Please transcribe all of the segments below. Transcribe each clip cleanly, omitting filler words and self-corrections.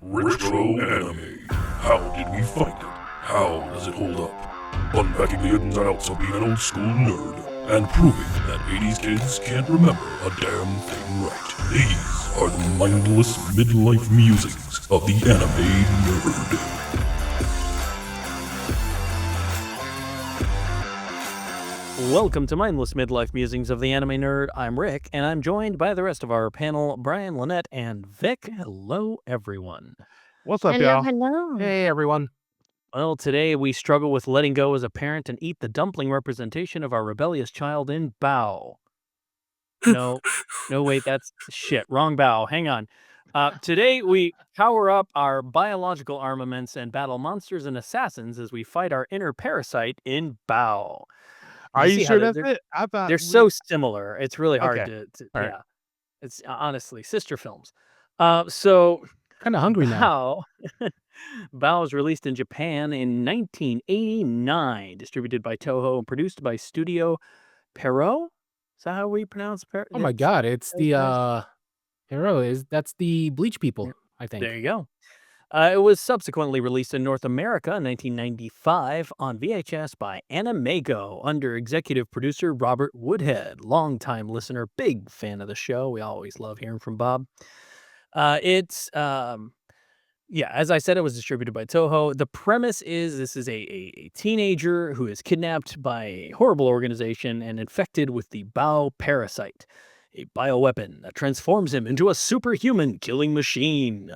Retro anime. How did we find it? How does it hold up? Unpacking the ins and outs of being an old school nerd and proving that 80s kids can't remember a damn thing right. These are the mindless midlife musings of the anime nerd. Welcome to Mindless Midlife Musings of the Anime Nerd. I'm Rick, and I'm joined by the rest of our panel, Brian, Lynette, and Vic. Hello, everyone. What's up, Hello, y'all? hello. Hey, everyone. Well, today we struggle with letting go as a parent and eat the dumpling representation of our rebellious child in Baoh. No, wait, that's shit. Wrong Baoh. Hang on. Today we power up our biological armaments and battle monsters and assassins as we fight our inner parasite in Baoh. Are you see how sure they're- that's it? I thought They're so similar. It's really hard Okay. to All right. yeah. It's honestly sister films. So kind of hungry now. Bao was released in Japan in 1989, distributed by Toho and produced by Studio Pierrot. Is that how we pronounce Pierrot? Oh my god, it's the Hero that's the Bleach people, I think. There you go. It was subsequently released in North America in 1995 on VHS by Animego under executive producer Robert Woodhead, longtime listener, big fan of the show. We always love hearing from Bob. As I said, it was distributed by Toho. The premise is this is a teenager who is kidnapped by a horrible organization and infected with the Baoh parasite, a bioweapon that transforms him into a superhuman killing machine.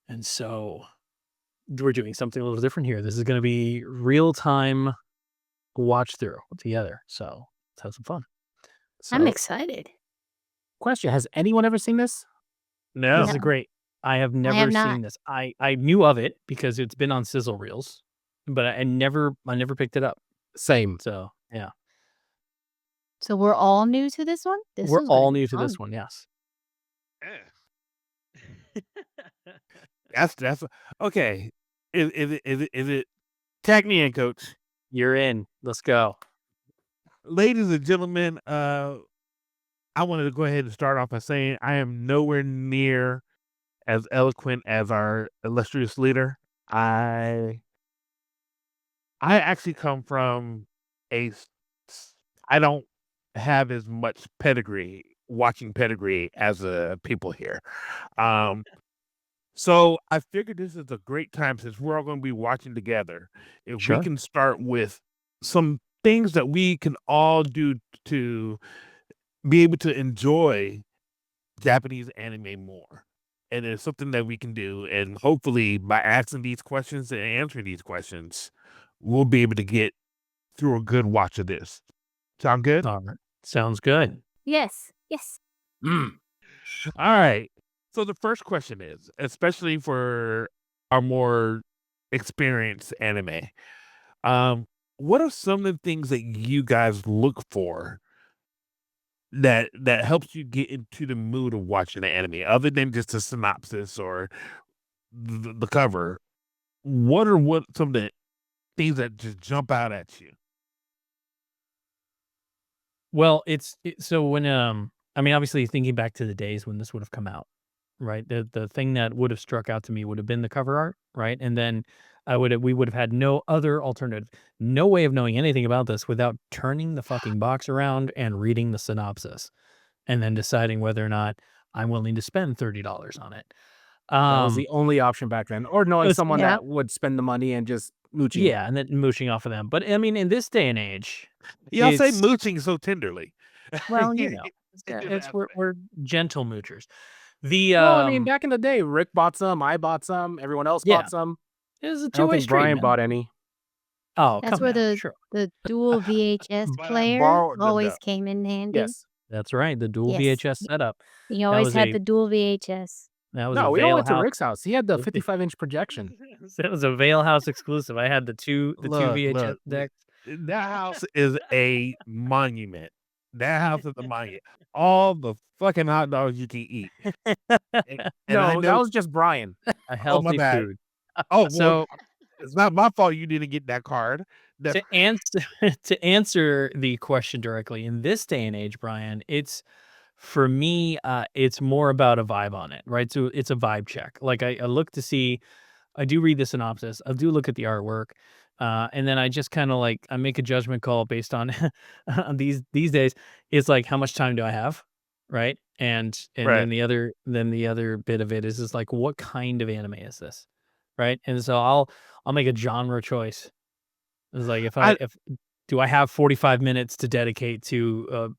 And so we're doing something a little different here. This is going to be real-time watch through together. So let's have some fun. I'm excited. Question, has anyone ever seen this? No. This is great. I have never seen this. I knew of it because it's been on sizzle reels, but I never picked it up. Same. So yeah, So we're all new to this one? we're all new to this one. Yes. That's okay. Is it tag me in, coach? You're in. Let's go. Ladies and gentlemen, I wanted to go ahead and start off by saying I am nowhere near as eloquent as our illustrious leader. I actually come from I don't have as much watching pedigree as the people here. So I figured this is a great time since we're all going to be watching together. If Sure. we can start with some things that we can all do to be able to enjoy Japanese anime more. And it's something that we can do. And hopefully by asking these questions and answering these questions, we'll be able to get through a good watch of this. Sound good? All right. Sounds good. Yes. All right. So the first question is, especially for our more experienced anime, what are some of the things that you guys look for that helps you get into the mood of watching the anime, other than just a synopsis or the cover? What are some of the things that just jump out at you? Well, so when obviously thinking back to the days when this would have come out, right? The thing that would have struck out to me would have been the cover art, right? And then we would have had no other alternative, no way of knowing anything about this without turning the fucking box around and reading the synopsis, and then deciding whether or not I'm willing to spend $30 on it. That was the only option back then. Or knowing someone Yeah. that would spend the money and just mooching. Yeah, and then mooching off of them. But I mean, in this day and age, Y'all say it's- mooching so tenderly. well, you know, we're gentle moochers. Well, I mean, back in the day, Rick bought some, I bought some, everyone else Yeah. bought some. it was a I don't two-way think street. Brian man. bought any. Oh, That's come where on, sure. the dual VHS But I player borrowed them, always though. came in handy. Yes. That's right. The dual Yes. VHS setup. You always was had a- the dual VHS. That was No, a we all Vail went to House. Rick's house. He had the 55-inch projection. That was a Vail House exclusive. I had the two VHS Look, decks. that house is a monument. That house is a monument. All the fucking hot dogs you can eat. And I No, that know- was just Brian. A healthy bad. food. Oh, well, So it's not my fault you didn't get that card. to answer to answer the question directly, in this day and age, Brian, it's For me, it's more about a vibe on it, right? So it's a vibe check. Like I look to see, I do read the synopsis, I do look at the artwork, and then I just kind of like I make a judgment call based on on these days. It's like how much time do I have, right? And Right. then the other bit of it is just like what kind of anime is this, right? And so I'll make a genre choice. It's like I if do I have 45 minutes to dedicate to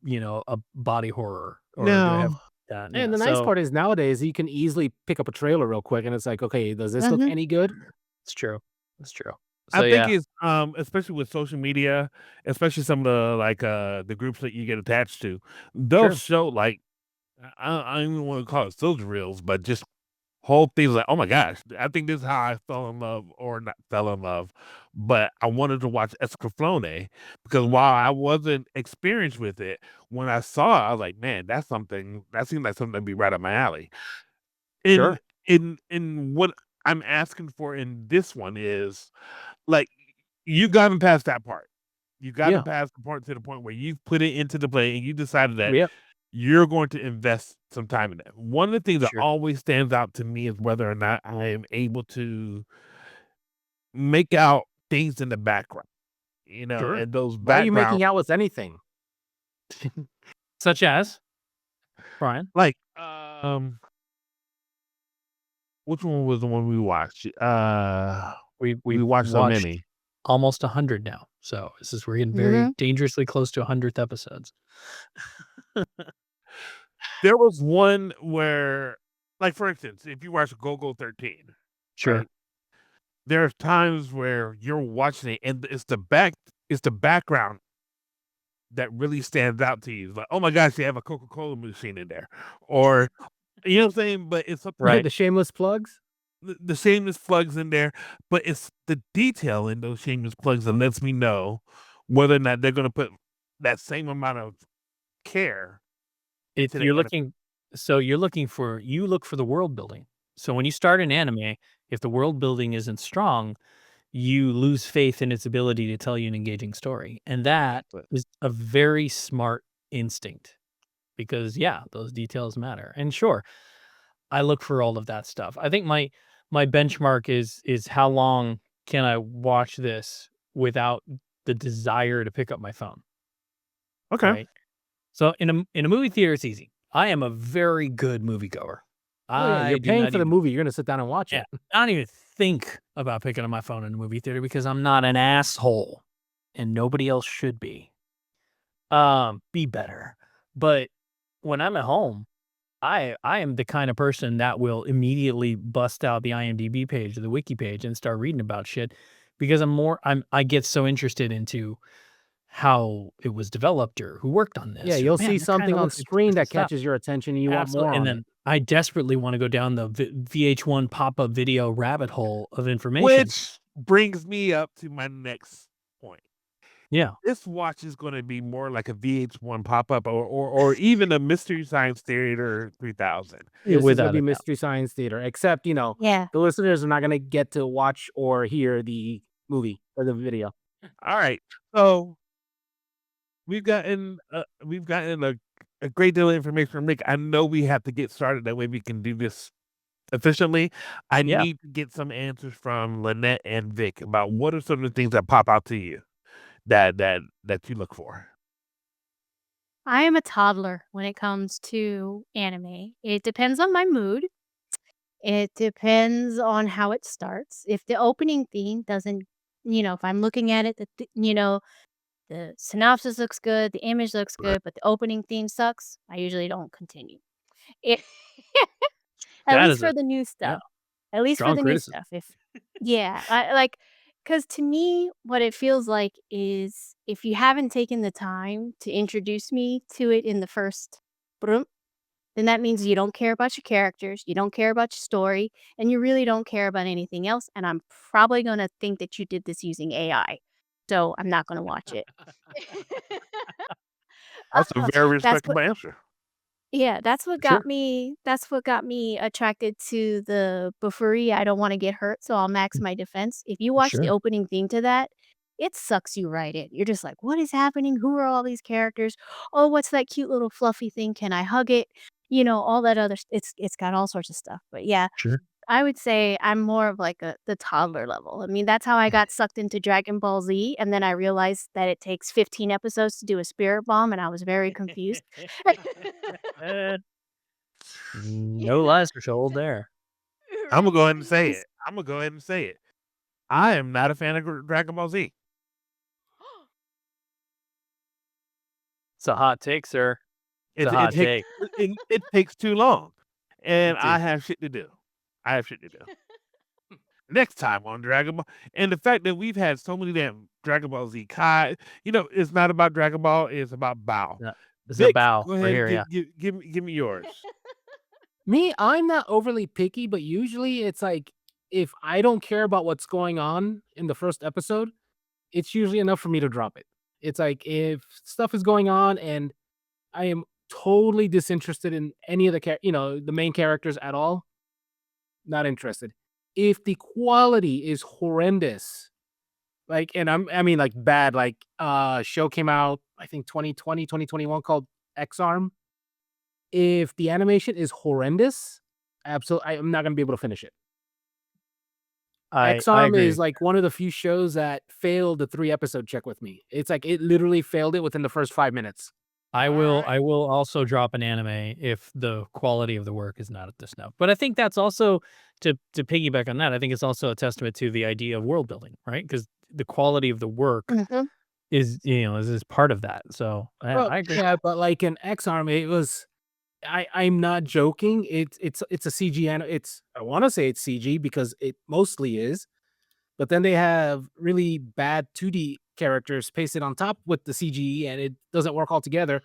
a body horror or do I have no. that? And Yeah. the nice So part is nowadays you can easily pick up a trailer real quick, and it's like, okay, does this look Mhm. any good? it's true. It's true. I So think yeah, it's especially with social media, especially some of the like the groups that you get attached to, they'll sure. show like I don't even want to call it social reels, but just whole things like, oh my gosh, I think this is how I fell in love or not fell in love, but I wanted to watch Escaflowne because while I wasn't experienced with it, when I saw it, I was like, man, that's something that seems like something that'd be right up my alley. In Sure. in what I'm asking for in this one is like you've gotten past that part. You've gotten Yeah. past the part to the point where you've put it into the play and you decided that Yep. you're going to invest some time in it. One of the things that Sure. always stands out to me is whether or not I am able to make out things in the background, Sure. and those Why are you background making out with anything? Such as Brian. like which one was the one we watched? We've We we've watched so watched many. almost 100 now. So we're getting very Mhm. dangerously close to 100th episodes. There was one where, like for instance, if you watch Go 13, Sure. right? There's times where you're watching it and it's the background that really stands out to you. It's like, oh my gosh, they have a Coca-Cola machine in there. Or you know what I'm saying? But it's something that Right. The shameless plugs? the shameless plugs in there, but it's the detail in those shameless plugs that lets me know whether or not they're gonna put that same amount of care If into the you're anime. looking so you look for the world building. So when you start an anime, if the world building isn't strong, you lose faith in its ability to tell you an engaging story. And that But is a very smart instinct because yeah, those details matter. And sure, I look for all of that stuff. I think my benchmark is how long can I watch this without the desire to pick up my phone, okay. right? So in a movie theater, it's easy. I am a very good moviegoer. Oh yeah, I you're do paying not for the even movie. You're gonna sit down and watch yeah, it. I don't even think about picking up my phone in a movie theater because I'm not an asshole and nobody else should be. Be better. But when I'm at home, I am the kind of person that will immediately bust out the IMDb page or the wiki page and start reading about shit because I get so interested into how it was developed or who worked on Yeah, this or you'll man, see that kind something of on looks like screen interesting that stuff. catches your attention and you want more Absolutely. And on it. then I desperately want to go down the VH1 pop-up video rabbit hole of information. Which brings me up to my next point. Yeah. This watch is gonna be more like a VH1 pop-up or even a Mystery Science Theater 3000. This is gonna Without be a doubt. Mystery Science Theater, except, Yeah. the listeners are not gonna get to watch or hear the movie or the video. Alright, so we've gotten a great deal of information from Rick. I know we have to get started, that way we can do this efficiently. I Yeah. need to get some answers from Lynette and Vic about what are some of the things that pop out to you that you look for? I am a toddler when it comes to anime. It depends on my mood. It depends on how it starts. If the opening theme doesn't, if I'm looking at it, the synopsis looks good, the image looks Right. good, but the opening theme sucks, I usually don't continue. It, at That least is for a the new yeah, stuff. At least for strong the new criticism. stuff. Yeah, I like, because to me, what it feels like is if you haven't taken the time to introduce me to it in the first, then that means you don't care about your characters, you don't care about your story, and you really don't care about anything else. And I'm probably going to think that you did this using AI. So I'm not going to watch it. That's a very That's what respectable answer. Yeah, Sure. that's what got me attracted to the Buffery. I don't wanna get hurt, so I'll max my defense. If you watch the Sure. opening theme to that, it sucks you right in. You're just like, what is happening? Who are all these characters? Oh, what's that cute little fluffy thing? Can I hug it? All that other it's got all sorts of stuff. But yeah, Sure. I would say I'm more of like the toddler level. I mean, that's how I got sucked into Dragon Ball Z, and then I realized that it takes 15 episodes to do a spirit bomb, and I was very confused. Eh, no lies were told there. I'm gonna go ahead and say it. I'm gonna go ahead and say it. I am not a fan of Dragon Ball Z. It's a hot take, sir. It's a It hot takes take. it takes too long, and Dude. I have shit to do. Next time on Dragon Ball, and the fact that we've had so many damn Dragon Ball Z Kai, it's not about Dragon Ball. It's about Bao. Yeah, it's Vic, about go we're ahead. here, yeah. Give me yours. Me, I'm not overly picky, but usually it's like if I don't care about what's going on in the first episode, it's usually enough for me to drop it. It's like if stuff is going on and I am totally disinterested in any of the main characters at all, not interested. If the quality is horrendous, I mean like bad, like show came out I think 2020, 2021 called X-Arm. If the animation is horrendous, absolutely I'm not going to be able to finish it. I X-Arm agree. is like one of the few shows that failed the 3-episode check with me. It's like it literally failed it within the first 5 minutes. I will also drop an anime if the quality of the work is not at the snuff. But I think that's also to piggyback on that. I think it's also a testament to the idea of world building, right? Because the quality of the work is part of that. So Well, I agree. yeah, but like in X-Arm, it was. I'm not joking. It's a CG I want to say it's CG because it mostly is, but then they have really bad 2D characters pasted on top with the CG, and it doesn't work all together.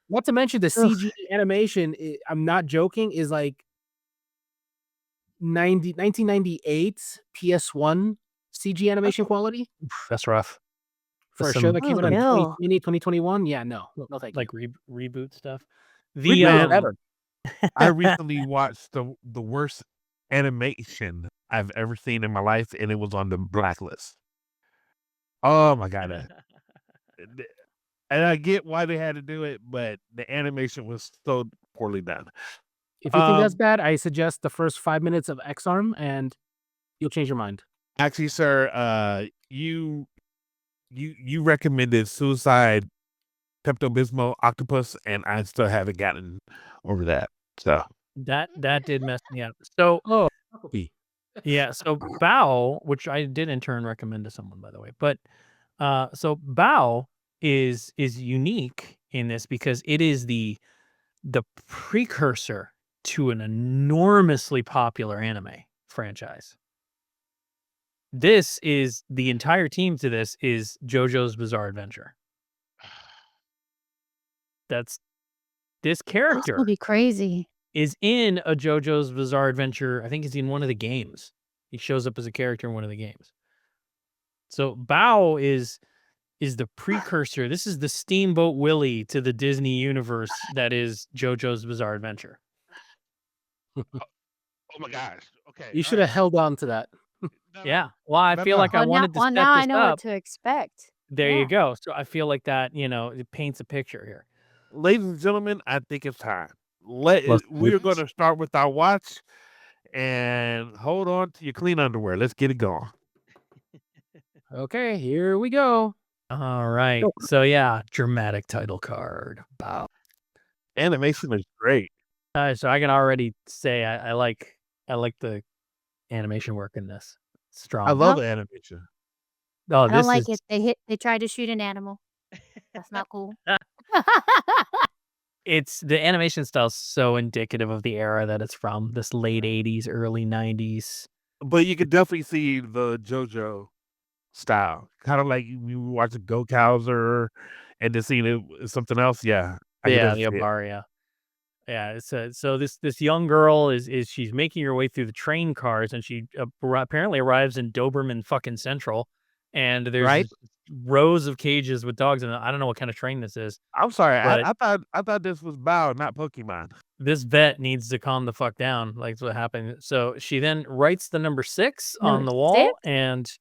Not to mention the CG animation. I'm not joking. Is like 1998 PS1 CG animation quality That's rough. for a Some- show that came out in no. 2021. Yeah, no, thank like you. reboot stuff. Reboot Man, better. I recently watched the worst animation I've ever seen in my life, and it was on the blacklist. Oh my god! And I get why they had to do it, but the animation was so poorly done. If you think that's bad, I suggest the first 5 minutes of X-Arm, and you'll change your mind. Actually, sir, you recommended Suicide Pepto-Bismol Octopus, and I still haven't gotten over that. So that did mess me up. So yeah, so Baoh, which I did in turn recommend to someone, by the way, but so Baoh is unique in this because it is the precursor to an enormously popular anime franchise. This is the entire team to this is JoJo's Bizarre Adventure. That's this That's character gonna be crazy. is in a JoJo's Bizarre Adventure. I think he's in one of the games. He shows up as a character in one of the games. So Baoh is the precursor. This is the Steamboat Willie to the Disney universe that is JoJo's Bizarre Adventure. oh my gosh! Okay, You should have held on to that. Yeah. Well, I feel like I Well, wanted to now set now I this know up. what to expect. There Yeah. you go. So I feel like that, it paints a picture here. Ladies and gentlemen, I think it's time. Let's do We're this. going to start with our watch, and hold on to your clean underwear. Let's get it going. Okay, here we go. All right. So yeah, dramatic title card. Wow. Animation is great. So I can already say I like the animation work in this. Strong. I love the animation. Oh, I don't this like is it. They tried to shoot an animal. That's not cool. it's the animation style is so indicative of the era that it's from, this late 80s, early 90s. But you could definitely see the JoJo style. Kind of like you watch a Go Cowser and then seeing it something else. Yeah. I could Yeah, definitely the see it. Obaria. Yeah, it's so this young girl is she's making her way through the train cars, and she apparently arrives in Doberman fucking Central, and there's Right. rows of cages with dogs in it. I don't know what kind of train this is. I'm sorry. But- I thought this was Bao, not Pokemon. This vet needs to calm the fuck down. Like, that's what happened. So she then writes the number 6 on Number the wall, 6? and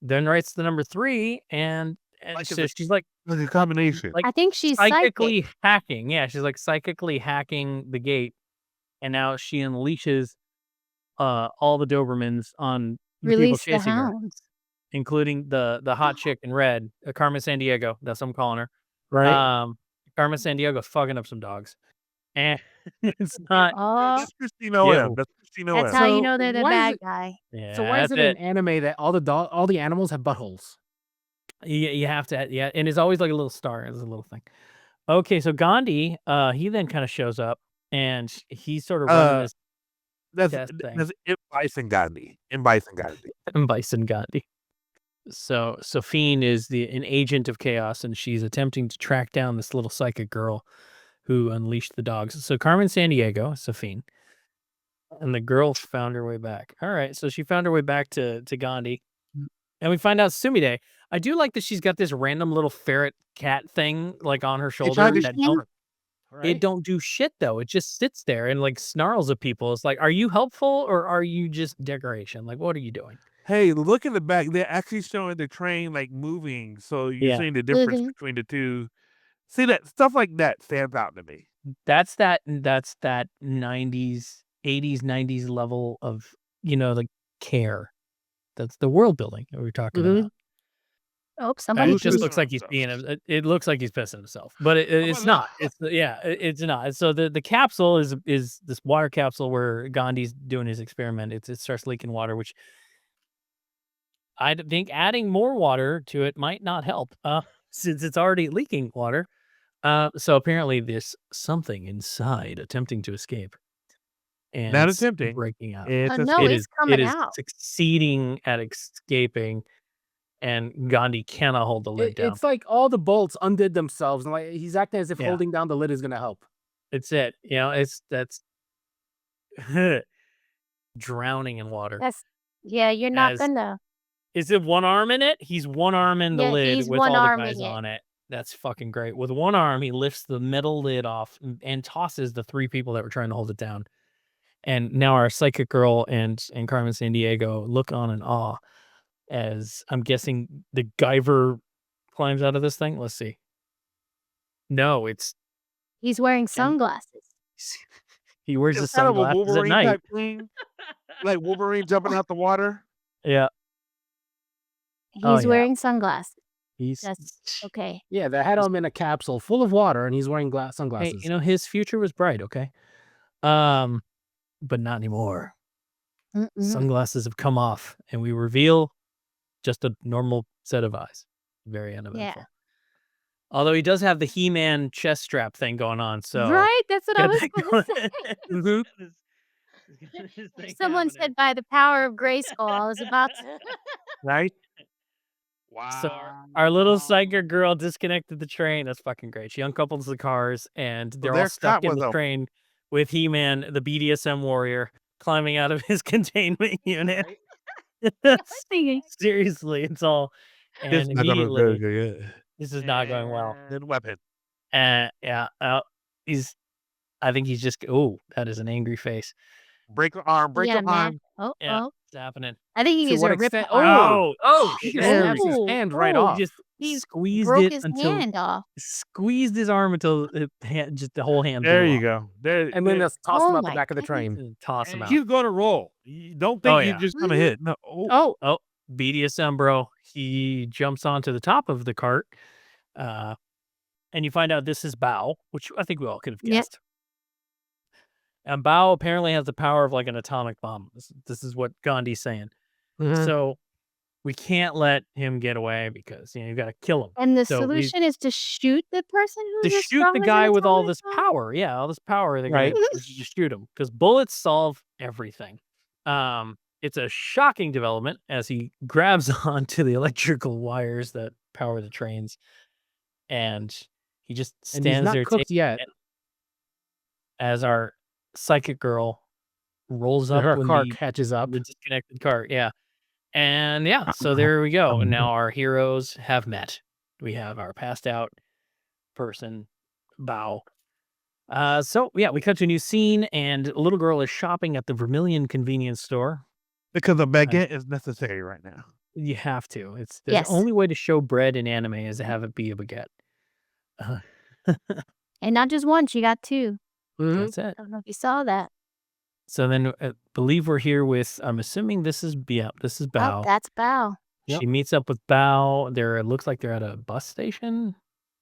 then writes the number 3, and Like so it's she's like a combination. I think she's psychic. psychically hacking. Yeah, she's like psychically hacking the gate, and now she unleashes all the Dobermans on the people Release the chasing her, hounds. including the hot chick in red, Carmen Sandiego. That's what I'm calling her. Right? Carmen Sandiego fucking up some dogs, and it's not. Oh, That's Christina O.M. Yeah. That's Christina that's O.M. how you So know they're the why is bad it- guy. Yeah, So why is that's it in anime that all the animals have buttholes? You have to, yeah, and it's always like a little star. It's a little thing. Okay, so Gandhi, he then kind of shows up, and he's sort of running this That's test thing. that's in Bison Gandhi. In Bison Gandhi. Bison Gandhi. So Sophine is an agent of chaos, and she's attempting to track down this little psychic girl who unleashed the dogs. So Carmen Sandiego, Sophine, and the girl found her way back. All right, so she found her way back to Gandhi, and we find out Sumide. I do like that she's got this random little ferret cat thing like on her shoulder tried to that shoot her, it don't do shit though. It just sits there and like snarls at people. It's like, are you helpful or are you just decoration? Like, what are you doing? Hey, look in the back. They're actually showing the train like moving, so you're Yeah. seeing the difference Mhm. between the two. See that stuff like that stands out to me. That's that 90s, 80s, 90s level of, like care. That's the world building that we were talking Mhm. about. Oh, And somebody it just pissing looks like he's himself. being it looks like he's pissing himself, but it's about not. It's it's not. So the capsule is this water capsule where Gandhi's doing his experiment. It starts leaking water, which I think adding more water to it might not help. Since it's already leaking water. So apparently there's something inside attempting to escape and Not attempting. breaking out. It's Oh, a no, skit. it's coming It is out. succeeding at escaping, and Gandhi cannot hold the lid down. It's like all the bolts undid themselves, and like he's acting as if Yeah. holding down the lid is gonna help. It's it. That's drowning in water. You're not As- gonna. Is it one arm in it? He's one arm in the Yeah, lid he's with all the one-arming guys it. on it. That's fucking great. With one arm, he lifts the metal lid off and tosses the 3 people that were trying to hold it down. And now our psychic girl and Carmen Sandiego look on in awe as I'm guessing the Guyver climbs out of this thing. Let's see. No, it's He's wearing sunglasses. he wears his It's kind of a sunglasses at Wolverine night. type thing. Like Wolverine jumping out the water. Yeah, He's Oh, yeah. wearing sunglasses. he's That's okay. Yeah, they had him in a capsule full of water, and he's wearing hey, sunglasses. his future was bright. Okay, but not anymore. Mm-mm. Sunglasses have come off, and we reveal just a normal set of eyes. Very uneventful. Although he does have the He-Man chest strap thing going on, so Right? That's what I got was that going to going. say. Mhm. Someone said by the power of Grayskull, I was about to. Right? So our little psychic girl disconnected the train. That's fucking great. She uncouples the cars, and they're all their stuck cop in was the a- train with He-Man, the BDSM warrior, climbing out of his containment unit. Thinking, Seriously, it's all. And This is not gonna immediately, go good. this is not going well. Then weapon. Yeah, I think he's just. Oh, that is an angry face. Break your arm. Break yeah, your man. arm. Oh, Yeah, oh. it's happening. I think he To needs what to rip. extent? Oh, He shit. just snaps his Oh, hand right Oh, off. Just He squeezed broke it his until hand off. squeezed his arm until just the whole hand. There blew you off. go. There, And then there- just toss him Oh out the my back of the goodness. train. And toss him out. he's gonna roll. You don't think Oh, he's yeah. just gonna hit. No. Oh, Oh, BDSM bro. He jumps onto the top of the cart, and you find out this is Baoh, which I think we all could have Yep. guessed. And Baoh apparently has the power of like an atomic bomb. This is what Gandhi's saying. Mhm. So we can't let him get away because you got to kill him. And the So we- solution is to shoot the person To who's as shoot strong the as an guy with all atomic this bomb? power. Yeah, all this power. They're Right. gonna just shoot him because bullets solve everything. It's a shocking development as he grabs onto the electrical wires that power the trains, and he just And he's stands not there cooked taking yet. it as our psychic girl rolls up Her when car the catches up. disconnected cart. Yeah, and yeah, so there we go. And now our heroes have met. We have our passed out person, Baoh. So yeah, we cut to a new scene, and a little girl is shopping at the Vermilion convenience store. because a baguette is necessary right now. You have to. It's the Yes. only way to show bread in anime is to have it be a baguette. Uh, And not just one, she got 2. That's it. I don't know if you saw that. So then, believe we're here with. I'm assuming this is this is Oh, Bao. that's Bao. She meets up with Bao. It looks like they're at a bus station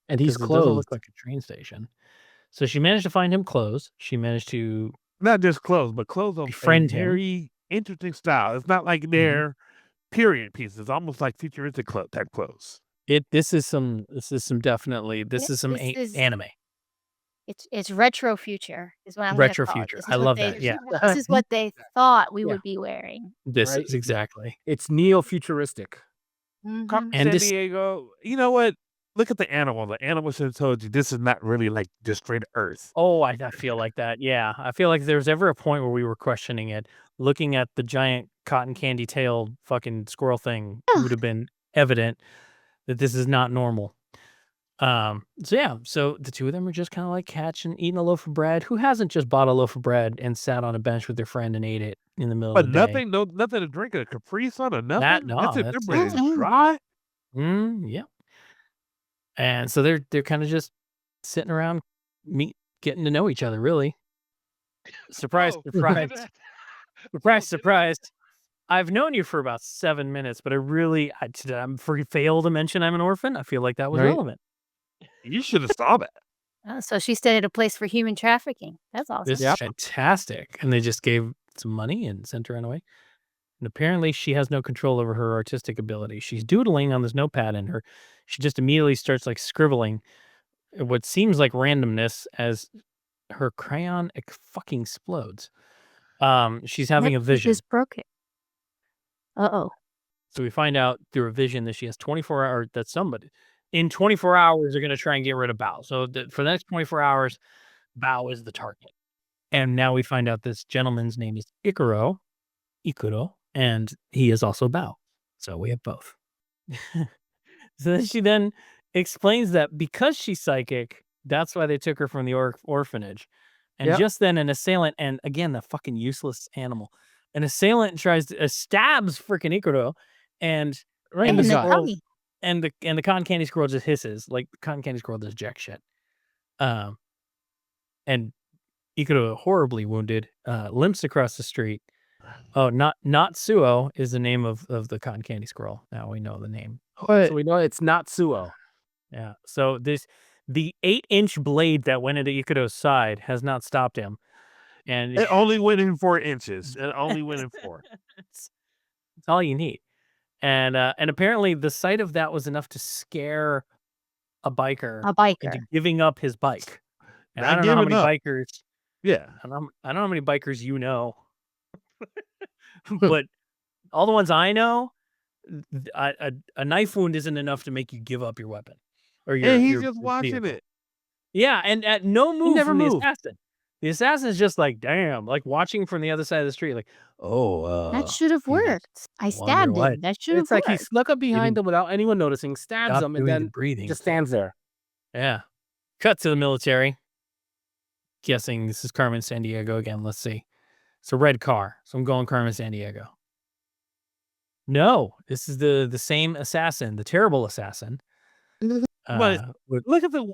And he's because it doesn't look closed. like a train station. So she managed to find him clothes. She managed to Not just clothes, but clothes of a befriend him. very interesting style. It's not like they're period pieces, almost like futuristic type clothes. This is some definitely Yeah, is some this is- anime. It's retro future is what I'm gonna Retro call it. future. This is I what love they- that. Yeah. This is what they thought we Yeah. would be wearing. This Right. is exactly. It's neo-futuristic. Carmen And this- Sandiego, you know what? Look at the animal. The animal should have told you this is not really like just straight Earth. Oh, I feel like that. Yeah. I feel like if there was ever a point where we were questioning it, looking at the giant cotton candy tailed fucking squirrel thing would have been evident that this is not normal. So the two of them are just kind of like eating a loaf of bread. Who hasn't just bought a loaf of bread and sat on a bench with their friend and ate it in the middle But of the day? nothing to drink, a Capri Sun or nothing. no, That's it. that's- Their bread is Mm-mm. dry. Yeah. And so they're kind of just sitting around, getting to know each other. Really. Surprise! Oh, Surprise! that- Surprise! oh, Surprise! I've known you for about 7 minutes, but I failed to mention I'm an orphan. I feel like that was Right. relevant. You should have saw that. Oh, so she stayed at a place for human trafficking. That's awesome. This is fantastic. And they just gave some money and sent her on her way. And apparently she has no control over her artistic ability. She's doodling on this notepad and she just immediately starts like scribbling what seems like randomness as her crayon fucking explodes. She's having a vision. Just broke it. Uh-oh. So we find out through a vision that she has 24 hours, that somebody in 24 hours are going to try and get rid of Bao. So for the next 24 hours, Bao is the target. And now we find out this gentleman's name is Ikuro, and he is also Bao. So we have both. So then she then explains that because she's psychic, that's why they took her from the orphanage. And Yep. just then an assailant, and again, the fucking useless animal, an assailant tries to stabs freaking Ikuro, and Right And in the the gut. gut. tummy. and the cotton candy squirrel just hisses like the cotton candy squirrel does jack shit. And Ikuro, horribly wounded, limps across the street. Oh, not Suo is the name of the cotton candy squirrel. Now we know the name. So we know it's not Suo. Yeah. So the 8-inch blade that went into Ikudo's side has not stopped him. And It only went in 4 inches. It only went in 4. it's all you need. And apparently the sight of that was enough to scare a biker A biker. into giving up his bike. And Not I don't know how giving many up. bikers. Yeah. I don't know how many bikers you know, but all the ones I know, a knife wound isn't enough to make you give up your weapon or your. And he's your just watching vehicle. it. Yeah, and at no move never from moved. the assassin. The assassin's just like, damn, like watching from the other side of the street, like, That should have you just worked. I wonder stabbed what- him. That should have It's like he worked. snuck up behind him without anyone noticing, stabs stop him, and doing the then breathing. just stands there. Yeah. Cut to the military. Guessing this is Carmen Sandiego again. Let's see. It's a red car. So I'm going Carmen Sandiego. No, this is the same assassin, the terrible assassin. But- Look at the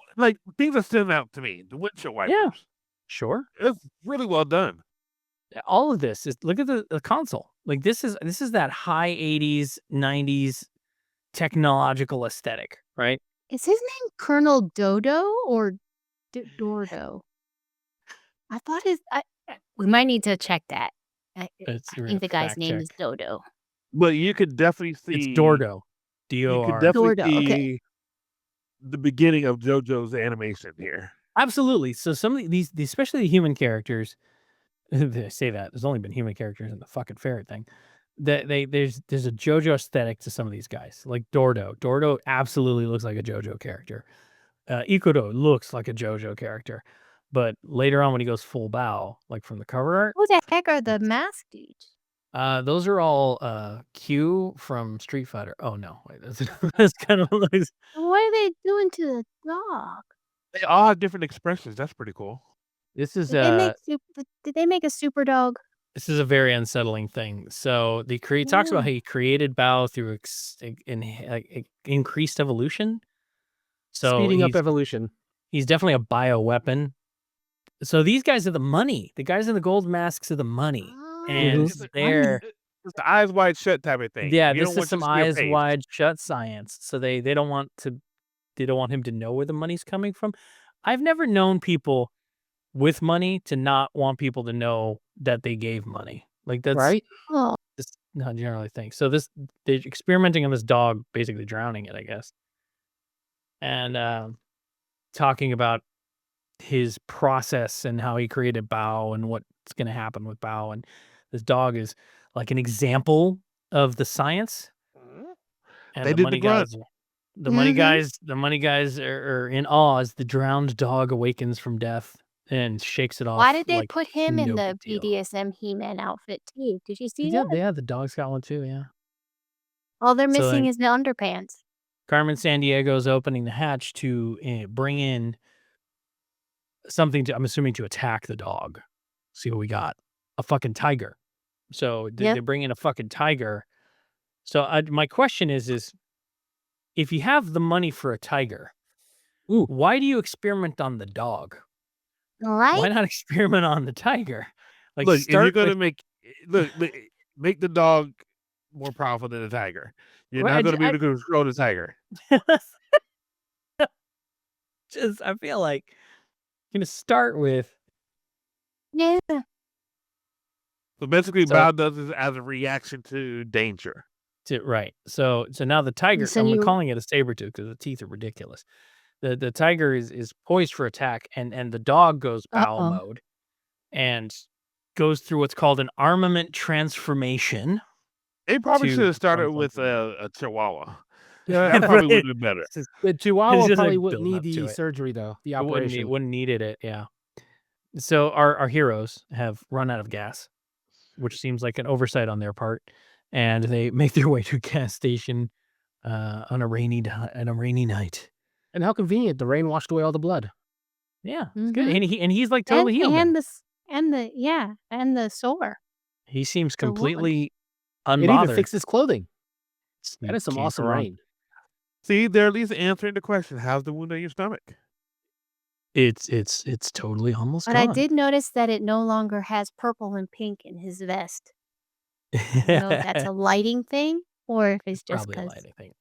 things that stand out to me. The windshield wipers. Yeah. Sure. It's really well done. All of this is look at the console. Like this is that high 80s, 90s technological aesthetic, right? Is his name Colonel Dodo or Dordo? I thought we might need to check that. I think the guy's name is Dodo. But you could definitely see It's Dordo. You could D-O-R. definitely Dordo, see okay. the beginning of JoJo's animation here. Absolutely. So some of these especially the human characters, they say that there's only been human characters in the fucking ferret thing. That there's a JoJo aesthetic to some of these guys, like Dordo. Dordo absolutely looks like a JoJo character. Ikudo looks like a JoJo character, but later on when he goes full Bao, like from the cover art, Who the heck are the masked dudes? those are all Q from Street Fighter. Oh no, wait, that's kind of like What are they doing to the dog? They all have different expressions. That's pretty cool. this is Did they make a super dog? This is a very unsettling thing. So the talks about how he created Bao through increased evolution. So Speeding up evolution. he's definitely a bioweapon. So these guys are the money. The guys in the gold masks are the money. And It's they're the eyes wide shut type of thing. yeah, You this don't is want some to see your eyes face. wide shut science. So they don't want him to know where the money's coming from. I've never known people with money to not want people to know that they gave money. Like that's Right? Oh, just not generally thing. So they're experimenting on this dog, basically drowning it, I guess. And talking about his process and how he created Bao and what's going to happen with Bao. And this dog is like an example of the science. And They the did money the grunt. guys, the money guys are in awe as the drowned dog awakens from death and shakes it off. why did they like put him in no the big deal. BDSM He-Man outfit too? Did you see Yeah, that? the dog's got one too. Yeah. All they're So missing then- is the underpants. Carmen Sandiego is opening the hatch to bring in something I'm assuming to attack the dog. See what we got. A fucking tiger. So they bring in a fucking tiger. So my question is if you have the money for a tiger, why do you experiment on the dog? Right? Why not experiment on the tiger? Like, Look, if you're start gonna with- make the dog more powerful than the tiger, you're Well, not gonna be able to control the tiger. I feel like you're gonna start with Yeah. So basically, So- Bao does this as a reaction to danger. right. So now the tiger. So I'm you- calling it a saber tooth because the teeth are ridiculous. The tiger is poised for attack, and the dog goes Bao Uh-oh. mode and goes through what's called an armament transformation. They probably To should have started become with something a Chihuahua. Yeah, That probably would have been better. the Chihuahua just, probably like, wouldn't build need up to the it. surgery though. The It operation. wouldn't needed it, yeah. So our heroes have run out of gas, which seems like an oversight on their part, and they make their way to a gas station on a rainy night. And how convenient! The rain washed away all the blood. Yeah, it's good. Mhm. And he's like totally healed. and the sore. He seems the wound. completely It even unbothered. fixed his clothing. You That is some can't go awesome wrong. rain. See, they're at least answering the question: how's the wound on your stomach? It's totally almost But gone. I did notice that it no longer has purple and pink in his vest. I don't know if that's a lighting thing or if it's just Probably a because. lighting thing.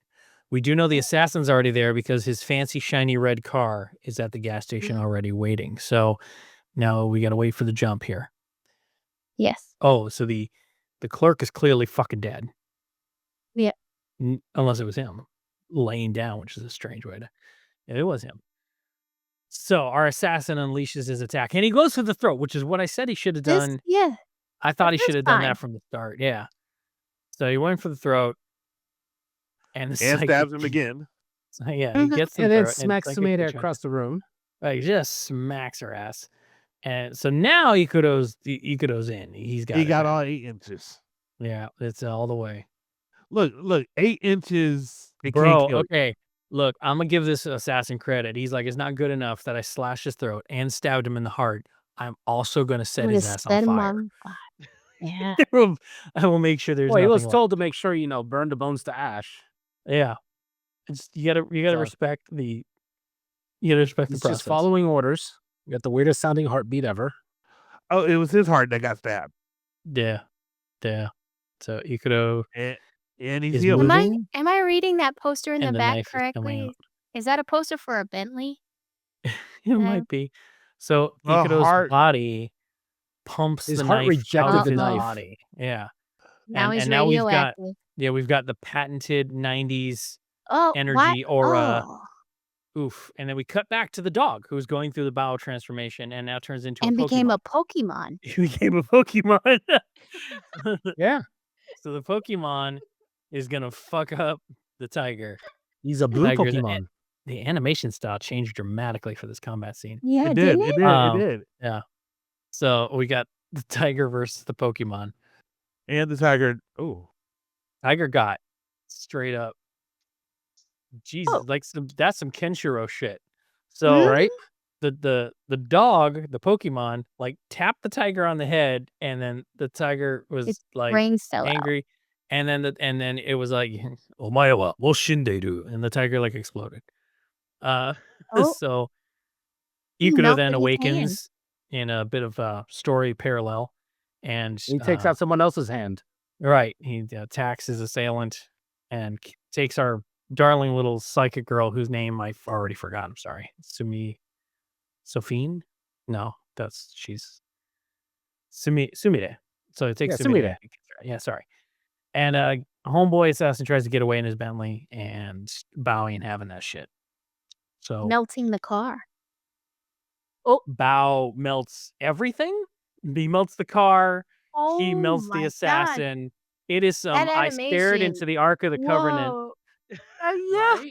We do know the assassin's already there because his fancy shiny red car is at the gas station already waiting. So now we got to wait for the jump here. Yes. Oh, so the clerk is clearly fucking dead. Yeah. Unless it was him laying down, which is a strange way to. Yeah, it was him. So our assassin unleashes his attack, and he goes for the throat, which is what I said he should have done. Yeah. I thought he That's should have done fine. that from the start. Yeah. So he went for the throat, and the And psychic- stabs him again. So, yeah, he gets the And then throat, smacks psychic tomato gets across the room. Like, just smacks her ass. And so now Ikuto's in. He's got He it got now. all 8 inches. Yeah, it's all the way. Look, 8 inches. It Bro, can't kill you. okay. Look, I'm gonna give this assassin credit. He's like, it's not good enough that I slashed his throat and stabbed him in the heart. I'm also gonna set I'm his gonna ass set on him fire. on fire. Yeah. I will make sure there's Well, he was nothing left. told to make sure, burn the bones to ash. Yeah. You gotta So- respect the process. He's just following orders. You got the weirdest sounding heartbeat ever. Oh, it was his heart that got stabbed. Yeah. So Ikuto And he's is healed. moving. Am I reading that poster in And the the back knife is coming correctly? out. Is that a poster for a Bentley? It might be. So The Ikuto's heart- body pumps His the heart knife rejected out of the his knife. body. Yeah. Now he's and now we've got radioactive. we've got the patented 90s Oh, energy aura. Oh. Oof. And then we cut back to the dog who's going through the Baoh transformation and now turns into And a became Pokemon. a Pokemon. He became a Pokemon. Yeah. So the Pokemon is gonna fuck up the tiger. He's a blue Tiger's an- Pokemon. The animation style changed dramatically for this combat scene. Yeah, It did. didn't It it? did. Um, It did. So we got the tiger versus the Pokemon. And the tiger. Oh, Tiger got straight up. Jesus, Oh. like that's some Kenshiro shit. So Right? the dog, the Pokemon, like tapped the tiger on the head, and then the tiger was Its like brains fell out. angry, and then it was like Omae wa wo shinderu, and the tiger like exploded. Oh, So he Ikuto then melted his hand. awakens in a bit of a story parallel, and He takes out someone else's hand. right, he attacks his assailant and takes our darling little psychic girl whose name I already forgot. I'm sorry, Sophine? No, she's Sumire. So it takes Yeah, Sumire. Sumire. Yeah, sorry. And homeboy assassin tries to get away in his Bentley, and Bao ain't having that shit. So Melting the car. Bao melts everything. He melts the car. He Oh melts the my god. assassin. It is That I stared into animation. the Ark of the Covenant. Whoa. Yeah.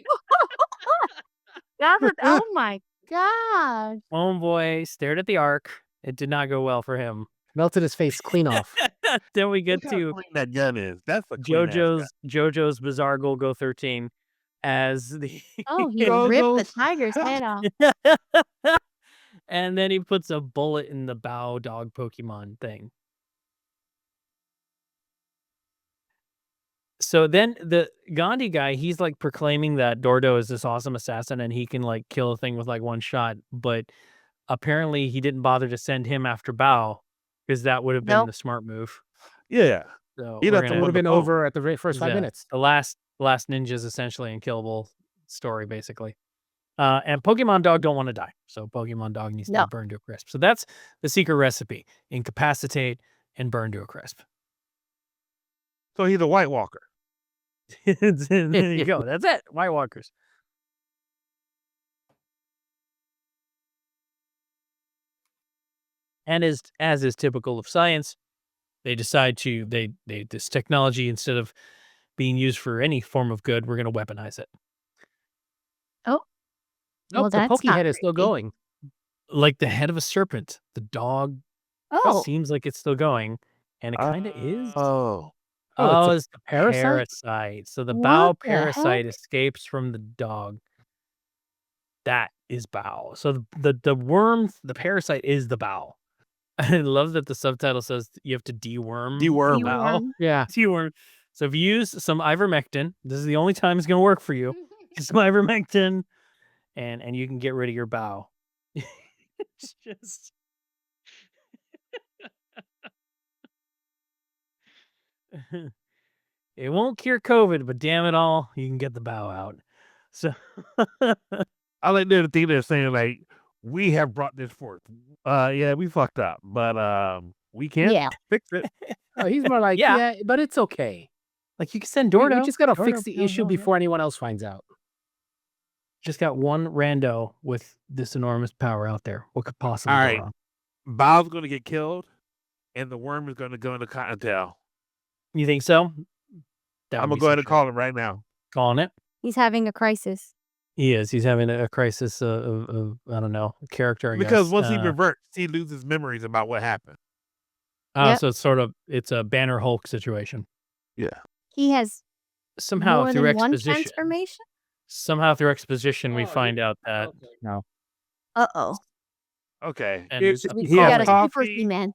Right? Oh my gosh. Homeboy stared at the Ark. It did not go well for him. Melted his face clean off. Then we get Look how to clean that gun is. That's a clean ass gun. JoJo's Bizarre Go 13 as the Oh, he Go, ripped go. the tiger's head off. and then he puts a bullet in the Bao dog Pokemon thing. So then the Gandhi guy, he's like proclaiming that Dordo is this awesome assassin and he can like kill a thing with like one shot, but apparently he didn't bother to send him after Bao because that would have been Nope. the smart move. Yeah. So He'd we're have to gonna- It would have been the phone. over at the first 5 Yeah, minutes. The last ninja's essentially unkillable story, basically. And Pokemon Dog don't want to die, so Pokemon Dog needs to No. be burned to a crisp. So that's the secret recipe: incapacitate and burn to a crisp. So he's a White Walker. There you go. That's it. White Walkers. And as is typical of science, they decide to this technology, instead of being used for any form of good, we're going to weaponize it. Well, the that's pokey not head is still creepy. going. Like the head of a serpent, the dog Oh, seems like it's still going, and it kind of is. Oh. Oh, It's a parasite? parasite. So the What Bao the parasite heck? escapes from the dog. That is Bao. So the worm, the parasite is the Bao. I love that the subtitle says you have to deworm Deworm. the Bao. deworm. Yeah. Deworm. So if you use some ivermectin, this is the only time it's going to work for you. Get some ivermectin, and you can get rid of your Bao. It's just. It won't cure COVID, but damn it all, you can get the Bao out. So I like the thing they're saying, like, we have brought this forth. Yeah, we fucked up, but we can't Yeah. fix it. Oh, he's more like, Yeah. yeah, but it's okay. like you can send We Dordo. just gotta Dordo, fix the no, issue no, no. before anyone else finds out. Just got one rando with this enormous power out there. What could possibly All go right. wrong? Bao's going to get killed, and the worm is going to go into Cottontail. You think so? That I'm would going to be go ahead some and call him right now. shit. Calling it. He's having a crisis. He is. He's having a crisis of I don't know, character. I Because guess. once he reverts, he loses memories about what happened. Yep. So it's a Banner Hulk situation. Yeah. He has Somehow more through than one exposition. transformation. We Oh, find out that No. Uh-oh. Okay. And Here's- we he We has got a apparently- super coffee, He-Man.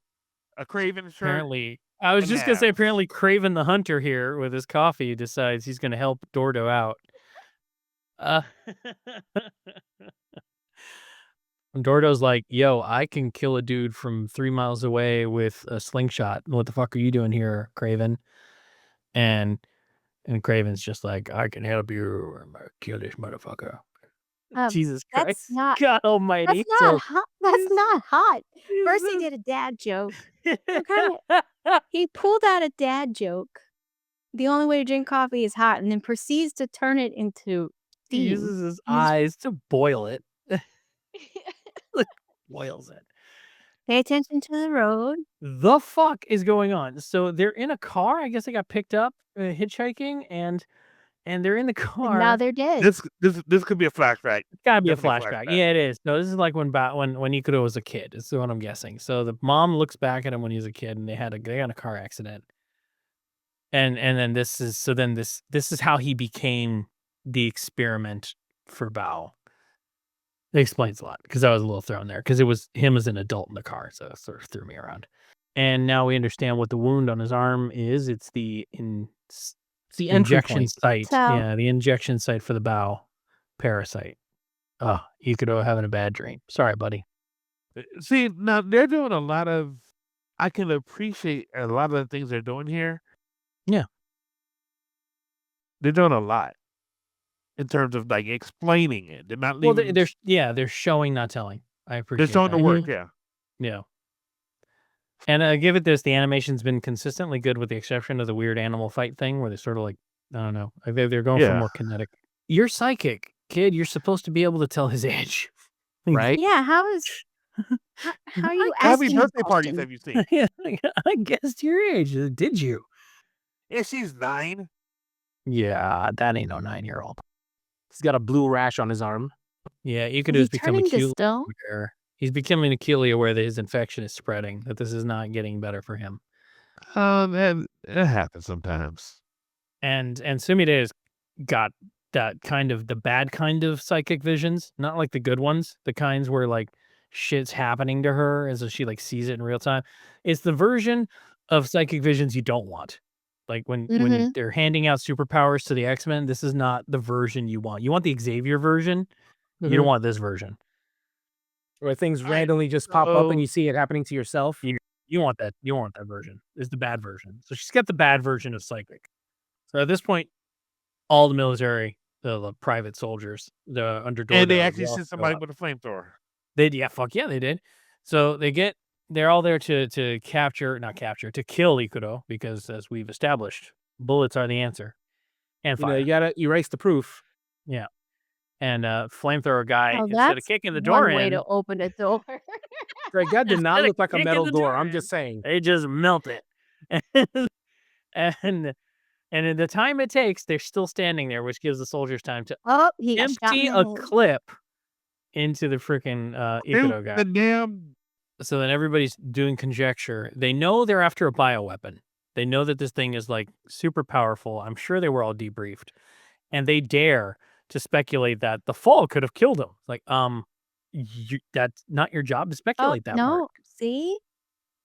a Craven shirt. apparently, I was and just gonna say, abs. apparently Craven the Hunter here with his coffee decides he's gonna help Dordo out. And Dordo's like, "Yo, I can kill a dude from 3 miles away with a slingshot. What the fuck are you doing here, Craven?" And Craven's just like, "I can help you. I'm gonna kill this motherfucker." Jesus that's Christ, not- God Almighty! That's not hot. That's not hot. First, he Jesus. did a dad joke. He pulled out a dad joke. The only way to drink coffee is hot, and then proceeds to turn it into He steam. uses his eyes to boil it. Boils it. Pay attention to the road. The fuck is going on? So they're in a car. I guess they got picked up hitchhiking, and they're in the car. And now they're dead. This could be a flashback. It's gotta be a definitely flashback. flashback. Yeah, it is. No, this is like when Ikuto was a kid. This is what I'm guessing. So the mom looks back at him when he was a kid, and they got in a car accident. And then this is how he became the experiment for Bao. It explains a lot because I was a little thrown there because it was him as an adult in the car, so it sort of threw me around. And now we understand what the wound on his arm is. It's It's the entry injection point. site. So- Yeah, the injection site for the Baoh parasite. Oh, Ikuto having a bad dream. Sorry, buddy. See, now they're doing a lot of. I can appreciate a lot of the things they're doing here. Yeah. They're doing a lot in terms of like explaining it. They're not Well, leaving. they're showing, not telling. I appreciate they're showing that. the work. Yeah. Yeah. And give it this, the animation's been consistently good with the exception of the weird animal fight thing where they're sort of like, I don't know, they're going for Yeah. more kinetic. You're psychic, kid. You're supposed to be able to tell his age. Right? Yeah, how are you How many asking birthday parties questions? have you seen? Yeah, I guessed your age. Did you? Yeah, she's 9. Yeah, that ain't no 9-year-old. He's got a blue rash on his arm. Yeah, Is Ikuto's he become turning to acutely stone? aware. He's becoming acutely aware that his infection is spreading, that this is not getting better for him. That happens sometimes. And Sumide has got that kind of the bad kind of psychic visions, not like the good ones, the kinds where like shit's happening to her as if she like sees it in real time. It's the version of psychic visions you don't want. Like when Mhm. they're handing out superpowers to the X-Men, this is not the version you want. You want the Xavier version. You don't Mhm. want this version. Where things All right, randomly just pop up so- and you see it happening to yourself. You want that. You want that version. It's the bad version. So she's got the bad version of psychic. So at this point, all the military, the private soldiers, the under And they Dordo, actually all sent show somebody up. with a flamethrower. Fuck yeah, they did. So they're all there to kill Ikuto because as we've established, bullets are the answer. And You know, fire. you gotta erase the proof. And flamethrower guy, Oh, instead of that's kicking the door one way in, to open a door. Greg, that did not Instead of look like a kicking metal the door. door I'm in, just saying. they just melt it. and in the time it takes, they're still standing there, which gives the soldiers time to Oh, he got shot empty in the a head. clip into the freaking Ikuto guy. The damn. So then everybody's doing conjecture. They know they're after a bioweapon. They know that this thing is like super powerful. I'm sure they were all debriefed. And they dare to speculate that the fall could have killed him. Like, that's not your job to Oh, speculate that part. no. See?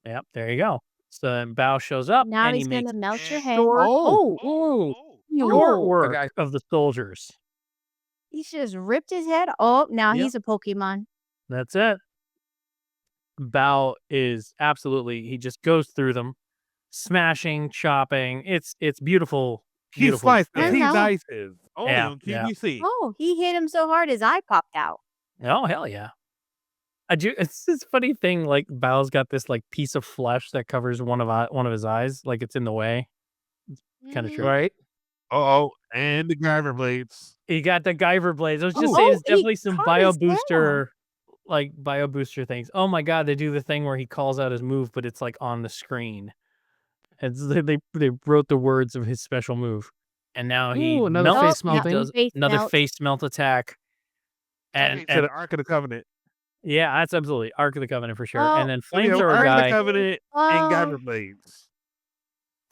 Yep, there you go. So then Bao shows up Now and he's he going makes to melt your head. short, Oh, short Oh, work Okay. of the soldiers. he just ripped his head. Oh, now Yep. he's a Pokemon. That's it. Bao is absolutely, he just goes through them, smashing, chopping. It's beautiful. He Beautiful. sliced the I T know. dices. Only Yeah, on yeah. QVC. Oh, he hit him so hard his eye popped out. Oh, hell yeah. It's this funny thing, like Bao's got this like piece of flesh that covers one of his eyes, like it's in the way. Kinda Mhm. true. Right? Oh, and the Guyver blades. He got the Guyver blades. I was just Oh, saying, it's he definitely some cut bio his head off. booster, like bio booster things. Oh my god, they do the thing where he calls out his move, but it's like on the screen. They wrote the words of his special move, and now he Ooh, another melts. face He melting. does Face another melt. face melt attack, And to and the Ark of the Covenant. yeah, that's absolutely Ark of the Covenant for sure. Oh, And then So, you know, flamethrower Ark of the guy. Covenant Oh, and Guyver blades.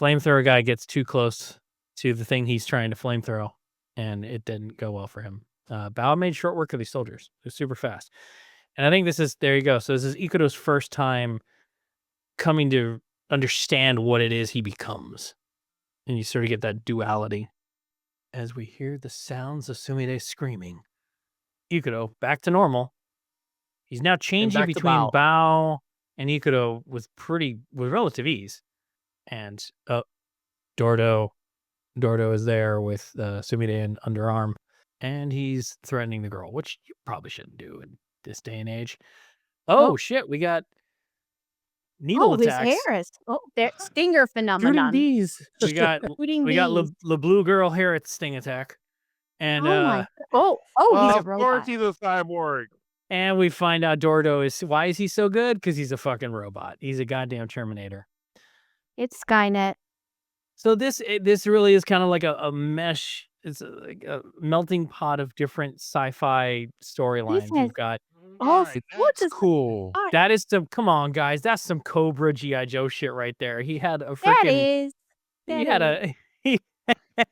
Flamethrower guy gets too close to the thing he's trying to flamethrow, and it didn't go well for him. Bao made short work of these soldiers. They're super fast. And I think there you go. So this is Ikuto's first time coming to understand what it is he becomes. And you sort of get that duality. As we hear the sounds of Sumide screaming, Ikuto, back to normal. He's now changing back to between Bao. Bao and Ikuto with relative ease. And Dordo is there with Sumide in underarm, and he's threatening the girl, which you probably shouldn't do in this day and age. Oh, Oh. shit, we got needle his attacks. hair is. Oh, there, stinger Shooting phenomenon. bees. We got Shooting Le bees. Blue Girl here at Sting Attack. And Oh my. Oh, he's a Of course robot. he's a cyborg. and we find out Dordo why is he so good? Because he's a fucking robot. He's a goddamn Terminator. It's Skynet. So this really is kind of like a mesh. It's like a melting pot of different sci-fi storylines. has- We've got Oh, Right, what that's does- cool. All right, that is some come on guys, that's some Cobra GI Joe shit right there. He had a that freaking is. he that had is. a he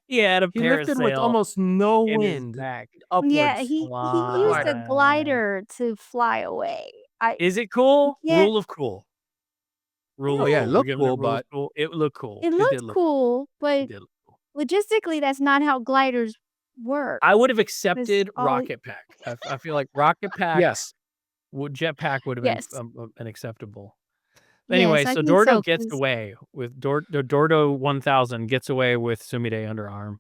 He had a He lifted with parasail almost no in his wind back. Yeah, upwards. he used a Wow. glider to fly away. Is it cool? Yeah. Rule of cool. Rule Oh, of yeah, it cool. We're looked giving it cool, rule of but cool. It looked cool. It It looked did look cool, It but did look cool. logistically, that's not how gliders work. I would have 'Cause accepted all Rocket Pack. I feel like Rocket Pack yes. Jetpack would have been Yes. an acceptable. Yes, Anyway, I so think Dordo so, gets 'cause away with the Dordo 1000 gets away with Sumide underarm,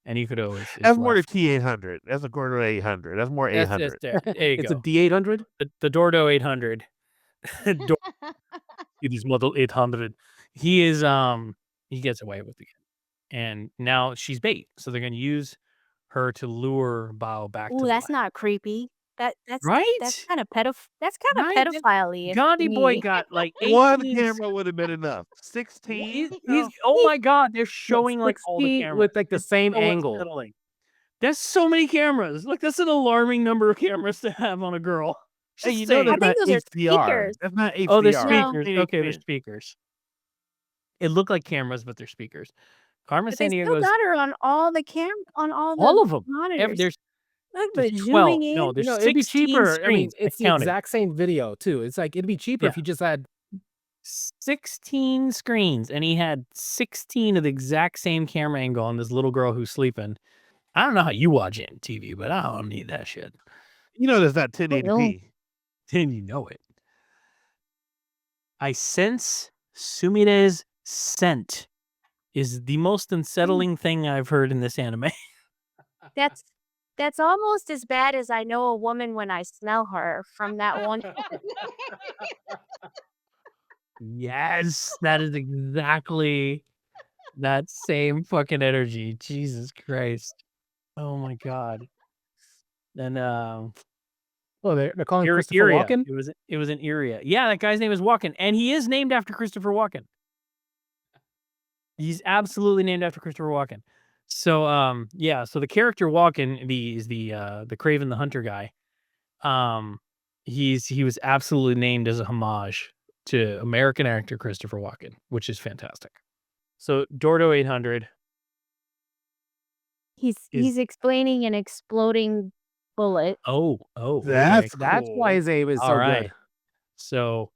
and Ikuto is That's more the left. T800. That's a Gordo 800. That's more That's 800. there. There you It's go. a D800? The Dordo 800. It is model 800. He is he gets away with it, and now she's bait. So they're gonna use her to lure Bao back to Ooh, the that's land. not creepy. That's Right? kinda that's kinda Right? pedophile-y to Gandhi boy me. got like One 18 camera would have been enough. 16? he's No. oh my god, they're No, showing like all the 16 cameras. with, like, the It's same so angle. unsettling. There's so many cameras. Look, that's an alarming number of cameras to have on a girl. Hey, Just you know saying. I that's think not those are HDR. speakers. That's not HDR. Oh, they're No. speakers. They Okay, they're didn't- speakers. It looked like cameras, but they're speakers. Carmen But they still Sandiego got her on all the all of them. monitors. There's Look, there's but 12. zooming in. No, there's it'd be 16 cheaper. I mean, screens. I it's the counted. exact same video too. It's like it'd be cheaper if Yeah. you just had 16 screens, and he had 16 of the exact same camera angle on this little girl who's sleeping. I don't know how you watch it on TV, but I don't need that shit. You know that's not Well, 1080p. Then you know it. I sense Sumide's scent is the most unsettling thing I've heard in this anime. that's almost as bad as I know a woman when I smell her from that one. Yes, that is exactly that same fucking energy. Jesus Christ. Oh my god. And oh they're calling Ir- Christopher Iria. Walken. It was an Iria. Yeah, that guy's name is Walken, and he is named after Christopher Walken. He's absolutely named after Christopher Walken. So yeah, so the character Walken is the Craven the Hunter guy. He was absolutely named as a homage to American actor Christopher Walken, which is fantastic. So Dordo 800 He's explaining an exploding bullet. okay. That's That's why his aim is All so right. good. So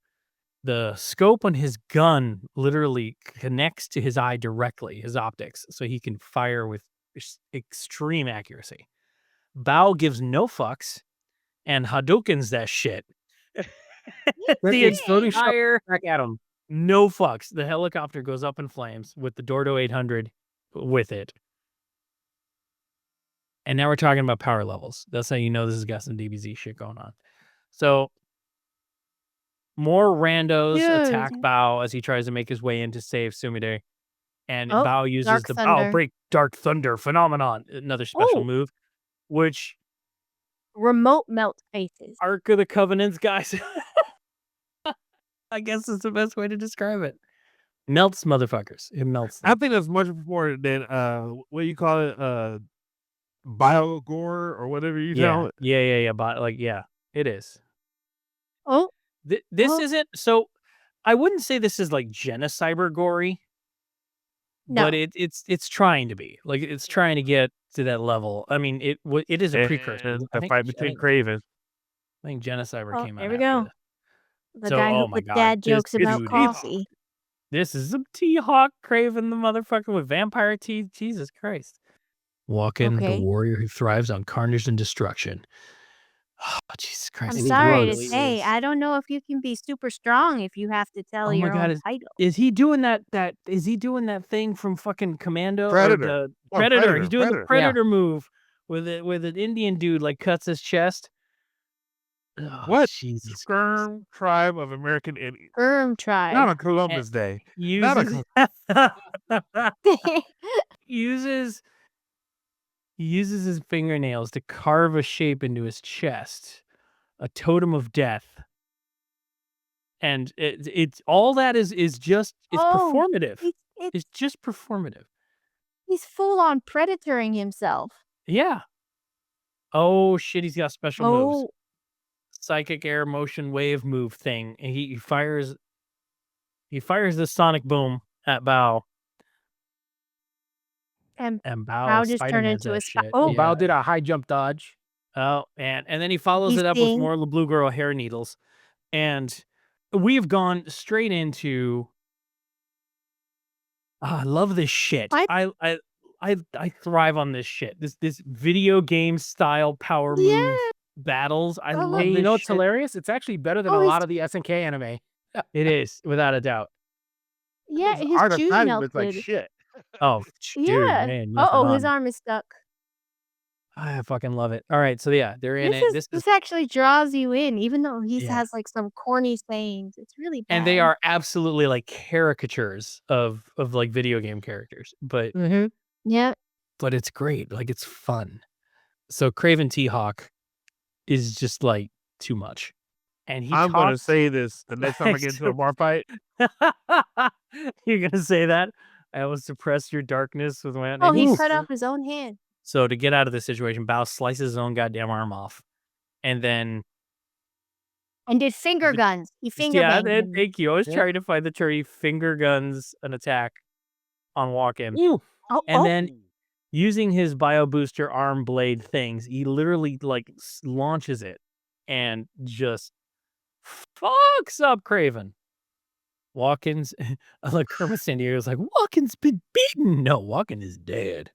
the scope on his gun literally connects to his eye directly, his optics, so he can fire with extreme accuracy. Bao gives no fucks and Hadoukens that shit. The exploding shot entire back at him. no fucks. The helicopter goes up in flames with the Dordo 800 with it. And now we're talking about power levels. That's how you know this has got some DBZ shit going on. So more randos attack Dude. Bao as he tries to make his way in to save Sumide. And Oh, Bao uses Dark the Bao Thunder. Break Dark Thunder phenomenon, another special Oh. move, which Remote melt faces. Ark of the Covenants, guys. I guess that's the best way to describe it. Melts motherfuckers. It melts them. I think that's much more than what do you call it? Biogore or whatever you call Yeah, it. yeah. But like, yeah, it is. Oh, This Oh. isn't so. I wouldn't say this is like Genocyber gory, no. but it's trying to be like it's trying to get to that level. I mean, it is a precursor. And I the think, fight I between think, Craven. I think Genocyber Oh, came out. here we after go. this. The So, guy oh who my put God, dad this jokes about dude is- coffee. This is some T-Hawk Craven the motherfucker with vampire teeth. Jesus Christ. Walken, Okay. the warrior who thrives on carnage and destruction. Oh, Jesus Christ. I'm And he sorry to grunts. say, I don't know if you can be super strong if you have to tell Oh my your God, own title. Is he doing that is he doing that thing from fucking Commando? Predator. Or the Oh, Predator. He's doing Predator. the Predator move with an Indian dude like cuts his chest. Oh, What? Jesus Christ. Sperm tribe of American Indians. Firm tribe. Not on Columbus Day. Uses uses his fingernails to carve a shape into his chest, a totem of death. And it's all that is just it's Oh, performative. It's It's just performative. he's full on predatoring himself. Yeah. Oh shit, he's got special moves. Oh, Psychic air motion wave move thing. And he fires the sonic boom at Bao. And And Bao Baoh just turned Spider-Man's into that a spy. shit. Oh, And Bao did a high jump dodge. Oh, and then he follows He's it up with seeing- more Blue Girl hair needles. And we've gone straight into I love this shit. I- I thrive on this shit. This video game style power Yeah. move battles. I love Hey, this you know what's shit. hilarious? It's actually better than Oh, a he's- lot of the SNK anime. It is, without a doubt. Yeah, Those his art of shoe fighting looks like melted. shit. Oh, dude, Yeah. man. you Uh-oh, must his have arm is stuck. I fucking love it. All right, so yeah, they're in it. This actually draws you in, even though he Yeah. has like some corny sayings. It's really bad. And they are absolutely like caricatures of like video game characters, but Mm-hmm. Yeah. but it's great. Like it's fun. So Craven T-Hawk is just like too much. And I'm going to talks- say this the next time I get into a bar fight. You're gonna say that? I will suppress your darkness with my Oh, and he he's- cut off his own hand. So to get out of this situation, Bao slices his own goddamn arm off. And then And did finger The- guns. He finger yeah, banged and him. thank you. I was Yeah. trying to find the term. He finger guns an attack on walk-in. Ooh. Oh, And oh. then using his bio booster arm blade things, he literally like launches it and just fucks up Craven. Walken's like Kermit San Diego's like, Walken's been beaten. No, Walken is dead.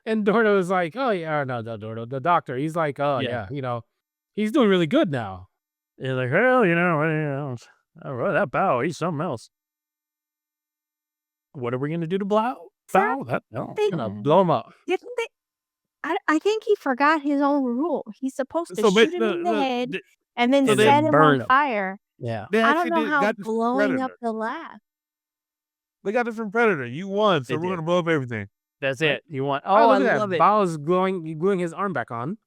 And Dordo is like, oh yeah, no, Dordo, the doctor. He's like, oh Yeah. yeah, you know, he's doing really good now. They're like, hell, that Bao, he's something else. What are we gonna do to Bao? That no. They- Gonna blow him up. Didn't they? I think he forgot his own rule. He's supposed to So shoot him in the head they, and then so they set him burn on him. fire. Yeah. they I don't actually know did- how got this from blowing up Predator. the lab. They got this from Predator. You won, so They we're did. going to blow up everything. That's Right. it. You want Oh, I look at love that. it. Bao's gluing his arm back on.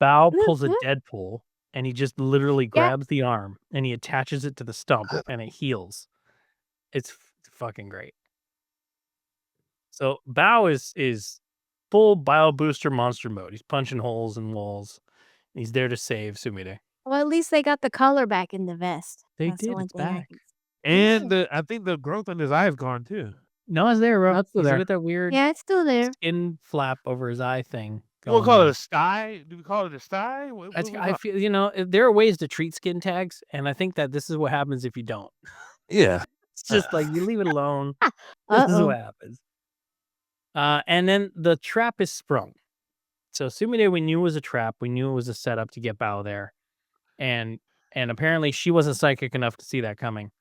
Bao pulls a Mhm. Deadpool and he just literally grabs the arm and he attaches it to the stump and it heals. It's fucking great. So Bao is full bio booster monster mode. He's punching holes in walls. He's there to save Sumire. Well, at least they got the color back in the vest. They That's the did, one it's thing I back. can- And I think the growth on his eye is gone too. No, it's there, bro. That's still He's there. got that weird Yeah, it's still there. skin flap over his eye thing. We'll going call on. it a sty. Do we call it a sty? I feel there are ways to treat skin tags, and I think that this is what happens if you don't. Yeah. It's just like you leave it alone. This is Uh-oh. what happens. And then the trap is sprung. So Sumire we knew was a trap. We knew it was a setup to get Bao there. And apparently she wasn't psychic enough to see that coming.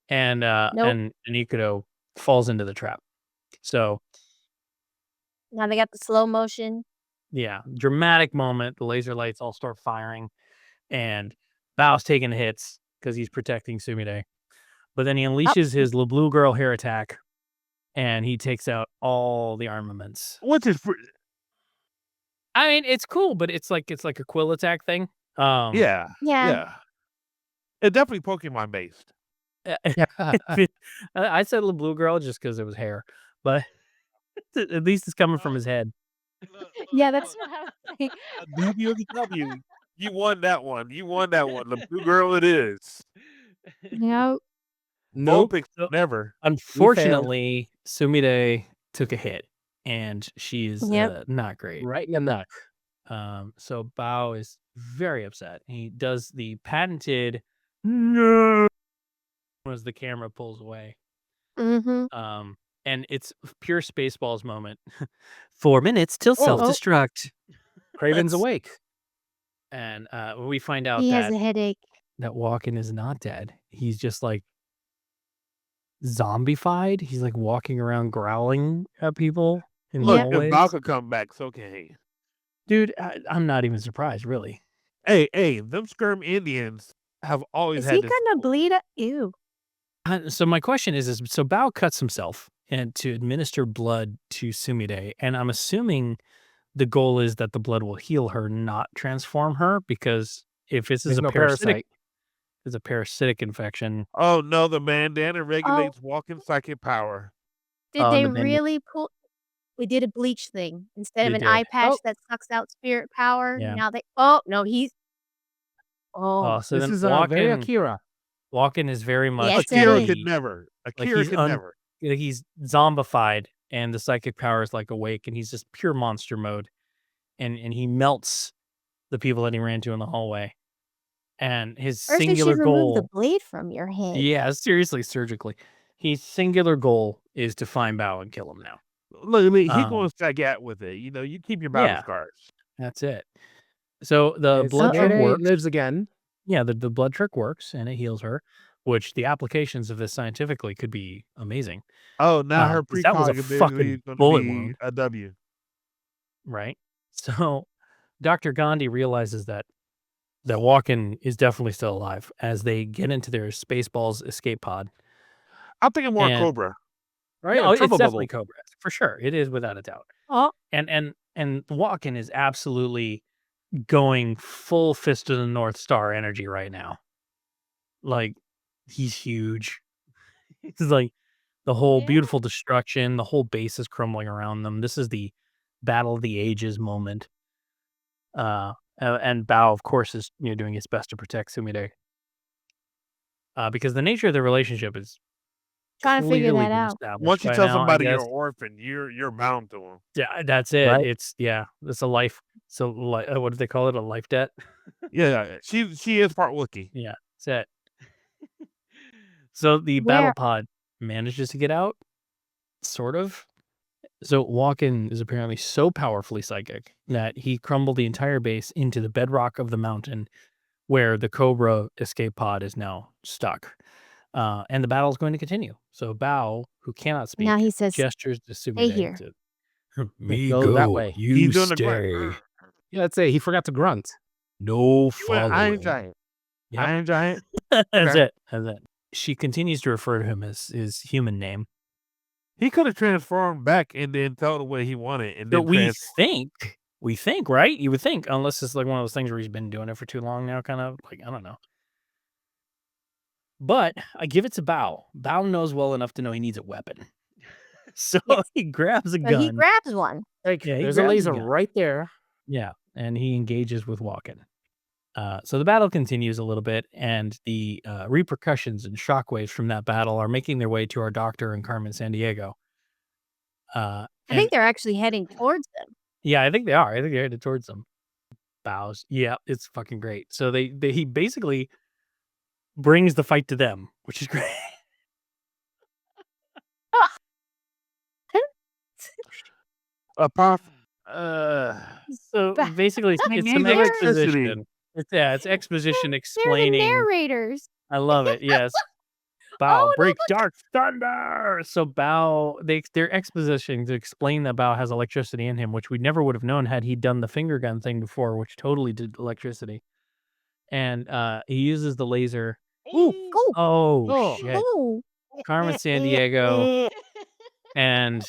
And Nope. and Ikuto falls into the trap. So Now they got the slow motion. yeah, dramatic moment. The laser lights all start firing, and Bao's taking hits because he's protecting Sumire. But then he unleashes his Blue Girl hair attack, and he takes out all the armaments. What's his? I mean, it's cool, but it's like a quill attack thing. Yeah. Yeah. Yeah. It's definitely Pokemon based. I said Blue Girl just because it was hair, but at least it's coming from his head. Yeah, that's what I was saying. WW. You won that one. You won that one. The blue girl it is. Nope. Nope. Nope. Never. Unfortunately, Sumire took a hit, and she is Yep. not great. Right in the nut. So Bao is very upset. He does the patented no as the camera pulls away. Mm-hmm. And it's pure Spaceballs moment. 4 minutes till Oh. self-destruct. Craven's That's- awake. And we find out He that has a headache. Walken is not dead. He's just like zombified. He's like walking around growling at people in Look, hallways. if Val could come back, so can he. Dude, I'm not even surprised, really. Hey, them Skirm Indians have always Is had he this. gonna bleed? Ew. So my question is so Bao cuts himself and to administer blood to Sumire, and I'm assuming the goal is that the blood will heal her, not transform her, because if this is There's a no parasitic, parasite. it's a parasitic infection. Oh no, the bandana regulates walking psychic power. Did Oh, they and the band- really pull? We did a bleach thing instead of They an did. eye patch Oh. that sucks out spirit power. Yeah. Now they. Oh no, he's. Oh, So This then is very Akira. Walken is very much Yes, it Akira is. could never. Akira he's could un- never. he's zombified and the psychic power is like awake, and he's just pure monster mode, and he melts the people that he ran to in the hallway. And his First, we singular should remove the goal, blade from your head. yeah, seriously, surgically, his singular goal is to find Bao and kill him now. Look, I mean, he Um, going Sagat with it. You know, you keep your battle Yeah. scars. That's it. So the It's blood trick Mayday works. lives again. Yeah, the blood trick works, and it heals her, which the applications of this scientifically could be amazing. Oh, now her 'Cause that was a precog ability fucking is going to bullet be wound, a W. right? So Dr. Gandhi realizes that Walken is definitely still alive as they get into their Spaceballs escape pod. I'm thinking more And- Cobra. Right? No, A it's triple definitely bubble. Cobra, for sure. It is without a doubt. Oh, And Walken is absolutely going full fist of the North Star energy right now. Like, he's huge. It's like the whole Yeah. beautiful destruction, the whole base is crumbling around them. This is the battle of the ages moment. And Bao, of course, is doing his best to protect Sumire. Because the nature of the relationship is trying to figure clearly that been out. established Once you by tell now, I somebody you're guess. an orphan, you're bound to them. Yeah, that's it. Right. It's it's a life. So what do they call it? A life debt. Yeah, she is part Wookiee. Yeah, that's it. So the battle pod manages to get out, sort of. So Walken is apparently so powerfully psychic that he crumbled the entire base into the bedrock of the mountain where the Cobra escape pod is now stuck. And the battle is going to continue. So Bao, who cannot speak, Now he says, gestures to "Stay Sumire here." to me Go that way. you He's doing the stay. grunt. Yeah, let's say he forgot to grunt. No You went Iron following. Giant. Yep. Iron Giant. That's Okay. it. That's it. She continues to refer to him as his human name. He could have transformed back and then told him what he wanted, and But then we think, right? You would think, unless it's like one of those things where he's been doing it for too long now, kind of like, I don't know. But I give it to Bao. Bao knows well enough to know he needs a weapon. So Yes. he grabs a So gun. he grabs one. Like, Yeah, he there's a grabs laser the gun. right there. Yeah, and he engages with Walken. So the battle continues a little bit, and the repercussions and shockwaves from that battle are making their way to our doctor and Carmen Sandiego. I think they're actually heading towards them. Yeah, I think they are. I think they're headed towards them. Bows. Yeah, it's fucking great. So he basically brings the fight to them, which is great. apart. So basically, it's They some need electricity. exposition. It's exposition They're the explaining. narrators. I love it. Yes. Bao, Oh, no, break look. dark thunder. So Bao, their exposition to explain that Bao has electricity in him, which we never would have known had he done the finger gun thing before, which totally did electricity. And he uses the laser. Ooh, go. Oh shit! Oh. Carmen Sandiego and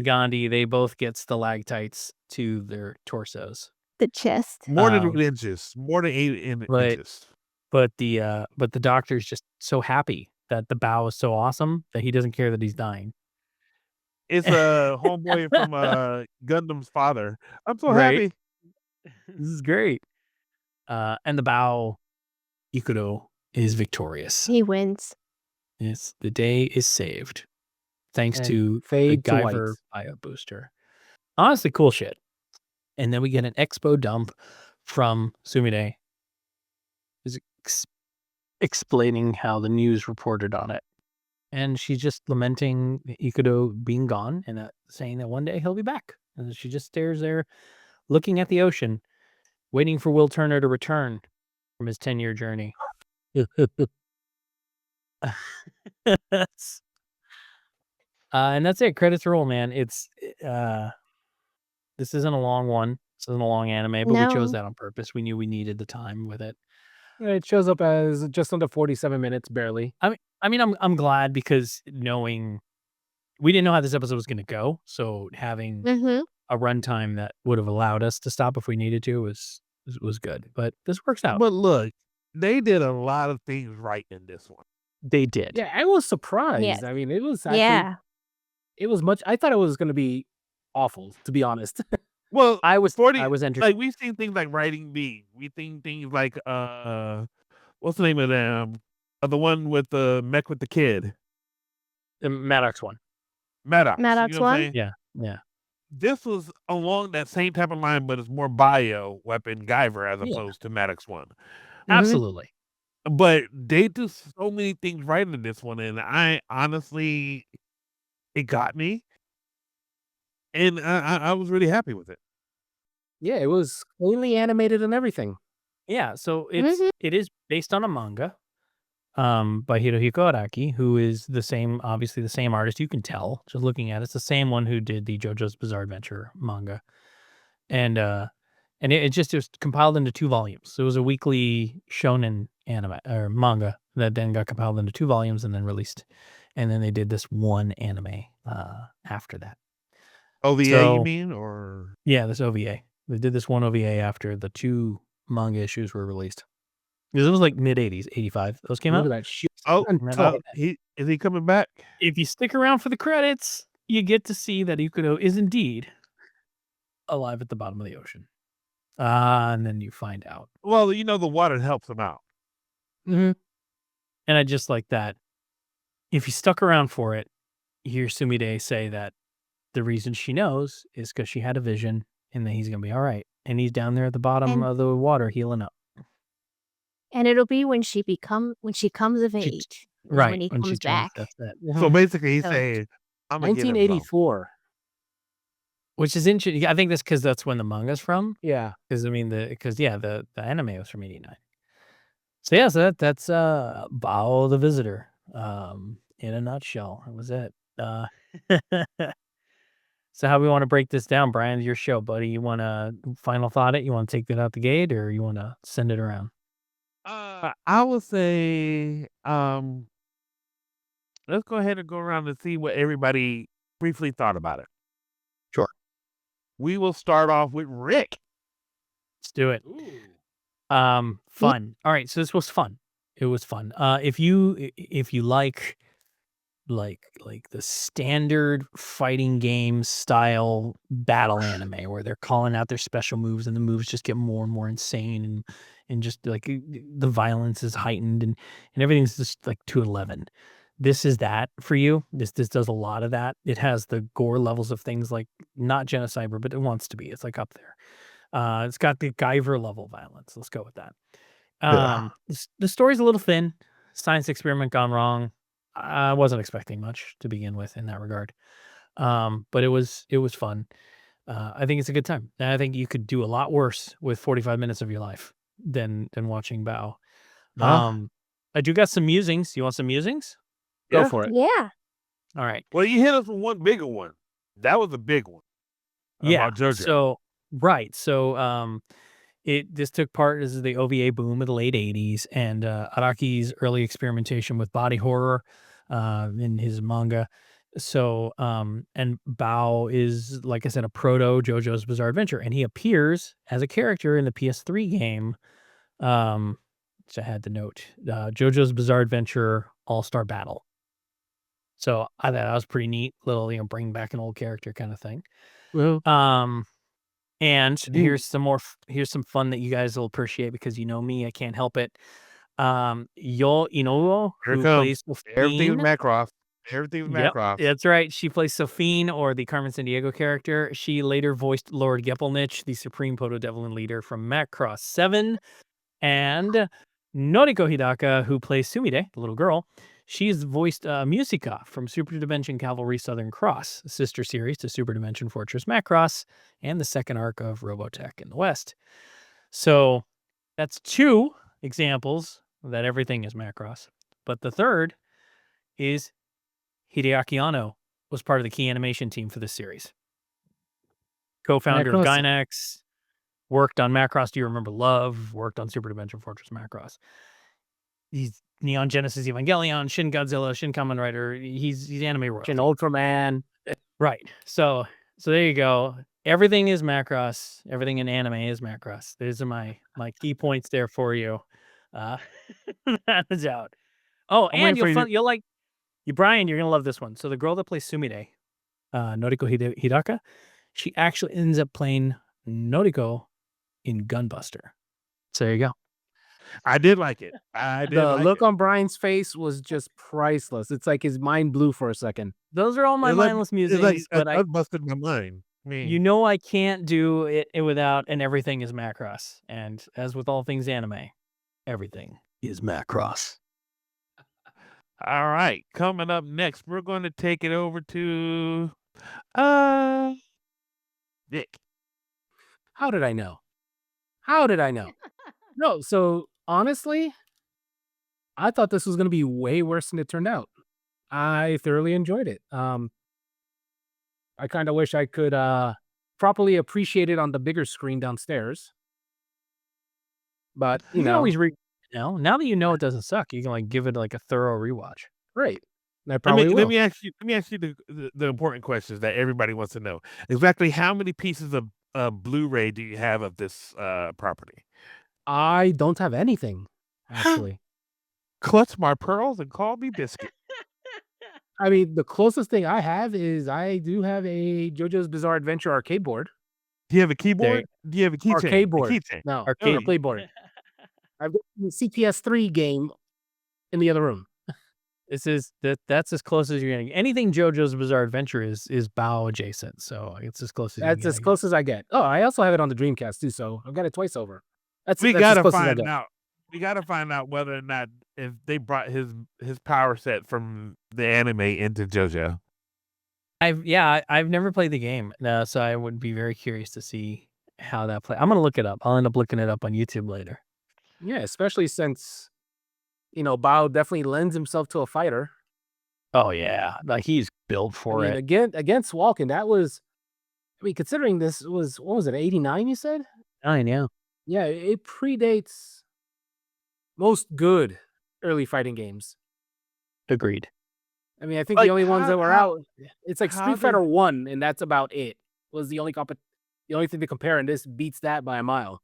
Gandhi, they both get stalactites to their torsos. The chest. More than Um, 8 inches. More than 8 right. inches. But the doctor's just so happy that the Bao is so awesome that he doesn't care that he's dying. It's a homeboy from Gundam's father. I'm so Right. happy. This is great. And the Bao Ikudo is victorious. He wins. Yes, the day is saved. Thanks And to the fade to white. Guyver Bio Booster. Honestly, cool shit. And then we get an expo dump from Sumire. Is explaining how the news reported on it. And she's just lamenting Ikudo being gone and saying that one day he'll be back. And she just stares there, looking at the ocean, waiting for Will Turner to return from his 10-year journey. And that's it. Credits roll, man. It's this isn't a long one. This isn't a long anime, but we chose No. that on purpose. We knew we needed the time with it. It shows up as just under 47 minutes, barely. I mean, I'm glad because knowing we didn't know how this episode was going to go, so having Mm-hmm. a runtime that would have allowed us to stop if we needed to was good. But this works out. But look, they did a lot of things right in this one. They did. Yeah, I was surprised. Yes. I mean, it was actually, Yeah. it was much. I thought it was going to be awful, to be honest. Well, I was 40 entertained. like we've seen things like Writing B. We think things like what's the name of them? The one with the mech with the kid. The Maddox one. Maddox. Maddox You know what I'm 1? saying? Yeah. This was along that same type of line, but it's more bio weapon Guyver as Yeah. opposed to Maddox 1. Absolutely. But they do so many things right in this one, and I honestly, it got me, and I was really happy with it. Yeah, it was cleanly animated and everything. Yeah, so Mhm. it is based on a manga by Hirohiko Araki, who is obviously the same artist. You can tell just looking at it. It's the same one who did the JoJo's Bizarre Adventure manga. And it just was compiled into 2 volumes. So it was a weekly shonen anime or manga that then got compiled into 2 volumes and then released. And then they did this one anime after that. OVA, you So mean, or yeah, this OVA. They did this one OVA after the 2 manga issues were released. Because it was like mid-80s, 85. Those came Look out. at that shit. oh, Until is he coming back? If you stick around for the credits, you get to see that Ikuto is indeed alive at the bottom of the ocean. And then you find out. Well, you know, the water helps him out. And I just like that. If you stuck around for it, you hear Sumide say that the reason she knows is because she had a vision and that he's going to be all right. And he's down there at the bottom And- of the water healing up. And it'll be when she comes of She- age. is Right. When he when she comes turns, back. that's it. So basically, he's So- saying, "I'm gonna get him, bro." 1984. Which is interesting. I think that's because that's when the manga's from. Yeah. Because I mean, the anime was from '89. So yeah, so that's Baoh the Visitor. In a nutshell, that was it. So how we want to break this down, Brian? Your show, buddy. You want to final thought it? You want to take that out the gate, or you want to send it around? I would say, let's go ahead and go around and see what everybody briefly thought about it. Sure. We will start off with Rick. Let's do it. Fun. All right, so this was fun. It was fun. If you like the standard fighting game style battle anime where they're calling out their special moves and the moves just get more and more insane and just like the violence is heightened and everything's just like 211. This is that for you. This does a lot of that. It has the gore levels of things like not genocide, but it wants to be. It's like up there. It's got the Guyver level violence. Let's go with that. The story's a little thin. Science experiment gone wrong. I wasn't expecting much to begin with in that regard. But it was fun. I think it's a good time. And I think you could do a lot worse with 45 minutes of your life than watching Baoh. I do got some musings. You want some musings? Go Yeah. for it. Yeah. All right. Well, you hit us with one bigger one. That was a big one. Yeah. About JoJo. So right. So this took part as the OVA boom of the late 80s and Araki's early experimentation with body horror in his manga. So and Baoh is, like I said, a proto JoJo's Bizarre Adventure, and he appears as a character in the PS3 game, which I had to note, JoJo's Bizarre Adventure All-Star Battle. So I thought that was pretty neat, little bring back an old character kind of thing. Well, And Dude. here's some fun that you guys will appreciate because you know me, I can't help it. Yo Inoue, Here who it comes. plays Everything Sophine. was Macross. Everything was Yep, Macross. that's right. She plays Sophine, or the Carmen Sandiego character. She later voiced Lord Gepelnich, the Supreme Proto-Devlin leader from Macross 7. And Noriko Hidaka, who plays Sumide, the little girl, she's voiced Musica from Super Dimension Cavalry Southern Cross, a sister series to Super Dimension Fortress Macross, and the second arc of Robotech in the West. So that's 2 examples that everything is Macross. But the third is Hideaki Anno was part of the key animation team for this series. Co-founder of Macross. Gainax, worked on Macross Do You Remember Love, worked on Super Dimension Fortress Macross. He's Neon Genesis Evangelion, Shin Godzilla, Shin Kamen Rider. He's anime royalty. An Ultraman. Right. So there you go. Everything is Macross. Everything in anime is Macross. Those are my key points there for you. That is out. Oh, I'm and waiting for you'll like you, Brian. You're gonna love this one. So the girl that plays Sumide, Noriko Hidaka, she actually ends up playing Noriko in Gunbuster. So there you go. I did like it. I did The like look it. on Brian's face was just priceless. It's like his mind blew for a second. Those are all my It's like mindless it's like musings, but that busted my mind. I you mean, know I can't do it without and everything is Macross. And as with all things anime, everything is Macross. all right. Coming up next, we're going to take it over to Vic. How did I know? How did I know? No, so honestly, I thought this was going to be way worse than it turned out. I thoroughly enjoyed it. I kind of wish I could properly appreciate it on the bigger screen downstairs. But, You can always now that you know it doesn't suck, you can like give it like a thorough rewatch. great. I Let probably me will. let me ask you the important questions that everybody wants to know. Exactly how many pieces of Blu-ray do you have of this property? I don't have anything, actually. Clutch my pearls and call me biscuit. I mean, the closest thing I have is I do have a JoJo's Bizarre Adventure arcade board. Do you have a keyboard? Do you have a keychain? Arcade board. A keychain. No, Arcade. arcade board. I've got the CPS3 game in the other room. That's as close as you're gonna get. Anything JoJo's Bizarre Adventure is Baoh adjacent, so it's as close as That's you as close as I get. Oh, I also have it on the Dreamcast too, so I've got it twice over. That's We as gotta close as I find get. out. We gotta find out whether or not if they brought his power set from the anime into JoJo. I've never played the game, so I would be very curious to see how that plays. I'm gonna look it up. I'll end up looking it up on YouTube later. Yeah, especially since Bao definitely lends himself to a fighter. Oh yeah, like he's built for I mean, it. against Walken, that was. I mean, considering this was what was it, 89? You said? I know. Yeah, it predates most good early fighting games. Agreed. I mean, I think Like, the only ones that were out, it's like how Street did- Fighter 1, and that's about it. Was the only thing to compare, and this beats that by a mile.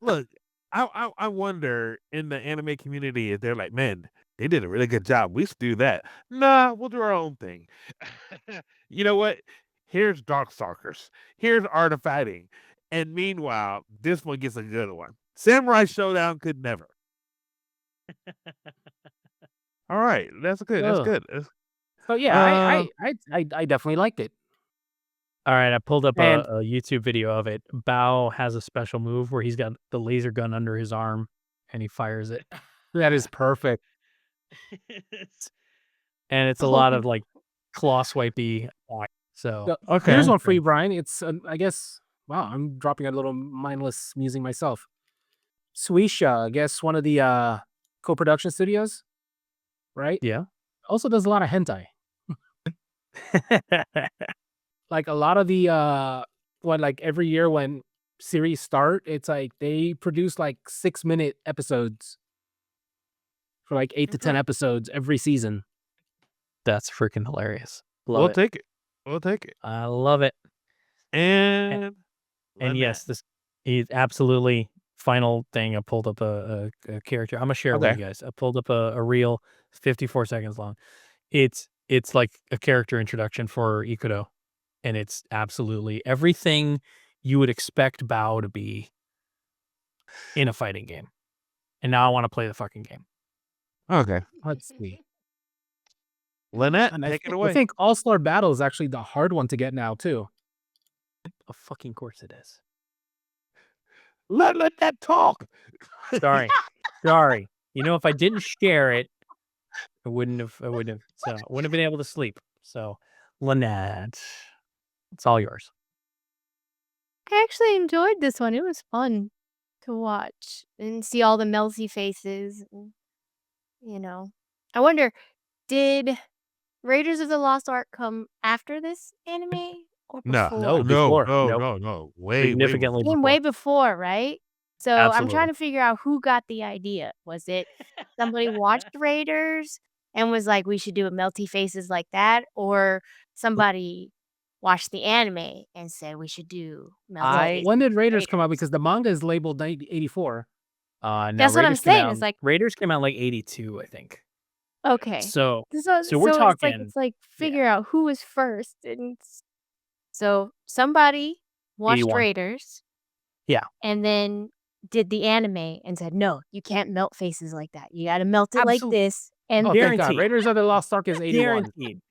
Look, I wonder in the anime community if they're like, man, they did a really good job. We should do that. Nah, we'll do our own thing. You know what? Here's Darkstalkers. Here's Art of Fighting. And meanwhile, this one gets a good one. Samurai Showdown could never. All right, that's good. That's Ugh. good. That's- So yeah, I definitely liked it. All right, I pulled up And- a YouTube video of it. Bao has a special move where he's got the laser gun under his arm and he fires it. That is perfect. And it's a lot of like claw swipey. So So, Okay. Here's one for you, Brian. It's I guess. Wow, I'm dropping a little mindless musing myself. Suisha, I guess one of the co-production studios, right? yeah. Also does a lot of hentai. Like a lot of the like every year when series start, it's like they produce like 6-minute episodes for like 8 to 10 episodes every season. That's freaking hilarious. Love We'll it. take it. We'll take it. I love it. And And yes, this is absolutely final thing. I pulled up a character. I'm gonna share it with Okay. you guys. I pulled up a reel, 54 seconds long. It's like a character introduction for Ikuto, and it's absolutely everything you would expect Bao to be in a fighting game. And now I want to play the fucking game. okay. Let's see. Lynette, And take it I away. think All-Star Battle is actually the hard one to get now too. Of fucking course it is. Let that talk. Sorry. Sorry. You know, if I didn't share it, I wouldn't have. So I wouldn't have been able to sleep. So, Lynette, it's all yours. I actually enjoyed this one. It was fun to watch and see all the melty faces. I wonder, did Raiders of the Lost Ark come after this anime or No, before? No, before. Nope. no. Way Significantly Came before. way before, right? So I'm Absolutely. trying to figure out who got the idea. Was it somebody watched Raiders and was like, we should do a melty faces like that? Or somebody watched the anime and said we should do melty I- Well, faces when did like Raiders come out? Because the manga is labeled 84. No, That's what I'm Raiders came saying, out- it's like- Raiders came out like 82, I think. Okay. So So we're talking. it's like figure out who was first, and so somebody watched 81. Raiders, Yeah. and then did the anime and said, "No, you can't melt faces like that. You got to melt it like Absolute- this." And Oh, thank God. Guaranteed. Raiders of the Lost Ark is 81. Guaranteed.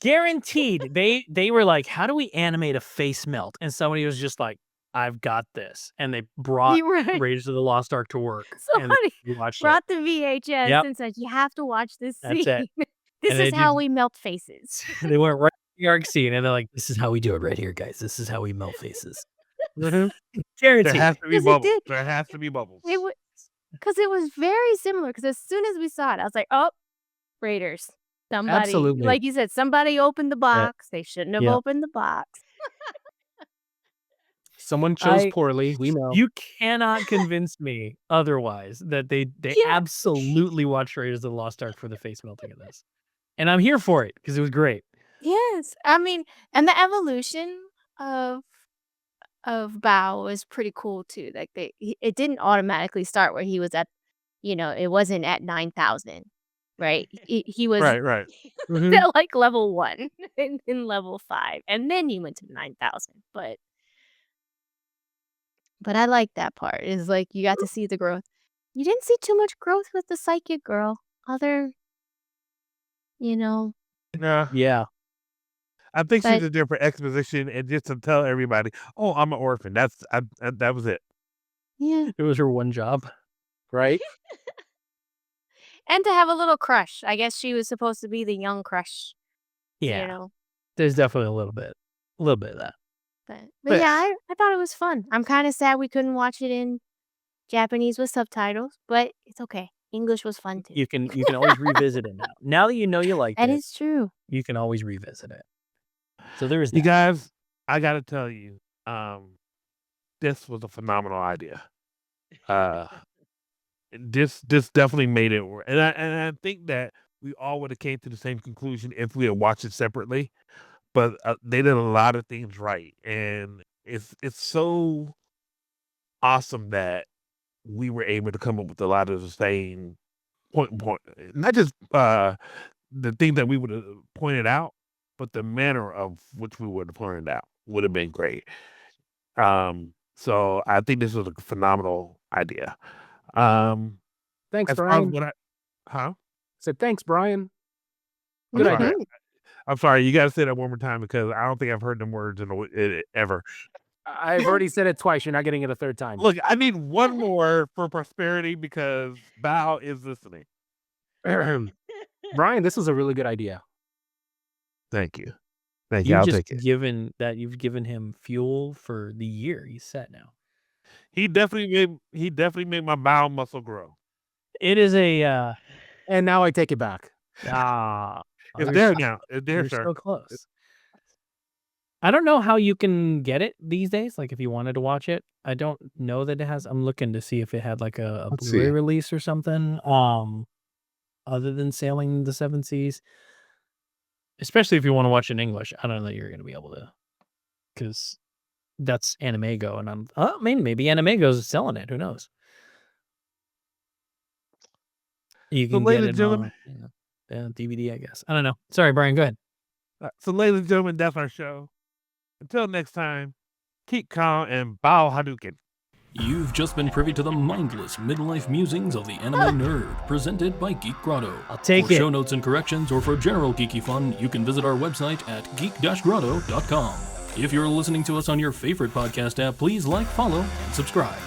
Guaranteed. They were like, how do we animate a face melt? And somebody was just like, I've got this. And they brought You right. Raiders of the Lost Ark to work. And Somebody we watched it. brought the VHS Yep. and said, you have to watch this That's scene. it. This And they is how did- we melt faces. They went right to the arc scene and they're like, this is how we do it right here, guys. This is how we melt faces. There Guaranteed. has to be 'Cause it bubbles. did. There has to be bubbles. Because it was very similar. Because as soon as we saw it, I was like, oh, Raiders. Somebody, Absolutely. like you said, somebody opened the box. They shouldn't have Yeah. opened the box. Someone chose I- poorly. We know. You cannot convince me otherwise that they Yeah. absolutely watched Raiders of the Lost Ark for the face melting of this. And I'm here for it because it was great. Yes. I mean, and the evolution of Bao was pretty cool too. Like it didn't automatically start where he was at, it wasn't at 9,000, right? He was Right. Mhm. at like level 1 in level 5, and then he went to 9,000. But I like that part. Is like you got to see the growth. You didn't see too much growth with the psychic girl. Yeah. Yeah. I think she's But- just there for exposition and just to tell everybody, oh, I'm an orphan. That was it. Yeah. It was her one job. Right? And to have a little crush. I guess she was supposed to be the young crush. Yeah. There's definitely a little bit of that. But yeah, I thought it was fun. I'm kind of sad we couldn't watch it in Japanese with subtitles, but it's okay. English was fun too. You can always revisit it now. Now that you know you like That it, is true. you can always revisit it. So there is You that. guys, I got to tell you, this was a phenomenal idea. This definitely made it work, and I think that we all would have came to the same conclusion if we had watched it separately. But they did a lot of things right, and it's so awesome that we were able to come up with a lot of the same point, not just the things that we would have pointed out, but the manner of which we would have pointed out would have been great. So I think this was a phenomenal idea. Thanks, As far as Brian. what Said thanks, Brian. I'm Good sorry. idea. I'm sorry. You got to say that one more time because I don't think I've heard them words ever. I've already said it twice. You're not getting it a third time. Look, I need one more for prosperity because Bao is listening. Brian, this was a really good idea. Thank you. Thank you. I'll take it. You've given him fuel for the year. He's set now. He definitely made my Bao muscle grow. It is a And now I take it back. It's you're there so- now. It's there, You're sir. so close. I don't know how you can get it these days. Like if you wanted to watch it, I don't know that it has. I'm looking to see if it had like a Let's Blu-ray see. release or something. Other than Sailing the Seven Seas, especially if you want to watch in English, I don't know that you're going to be able to, because that's Animego, and maybe Animego's selling it. Who knows? You So, can ladies get and it gentlemen- on DVD, I guess. I don't know. Sorry, Brian. Go ahead. So, ladies and gentlemen, that's our show. Until next time, keep calm and Bao Hadouken. You've just been privy to the mindless midlife musings of the anime nerd, presented by Geek Grotto. I'll take For it. show notes and corrections, or for general geeky fun, you can visit our website at geek-grotto.com. If you're listening to us on your favorite podcast app, please like, follow, and subscribe.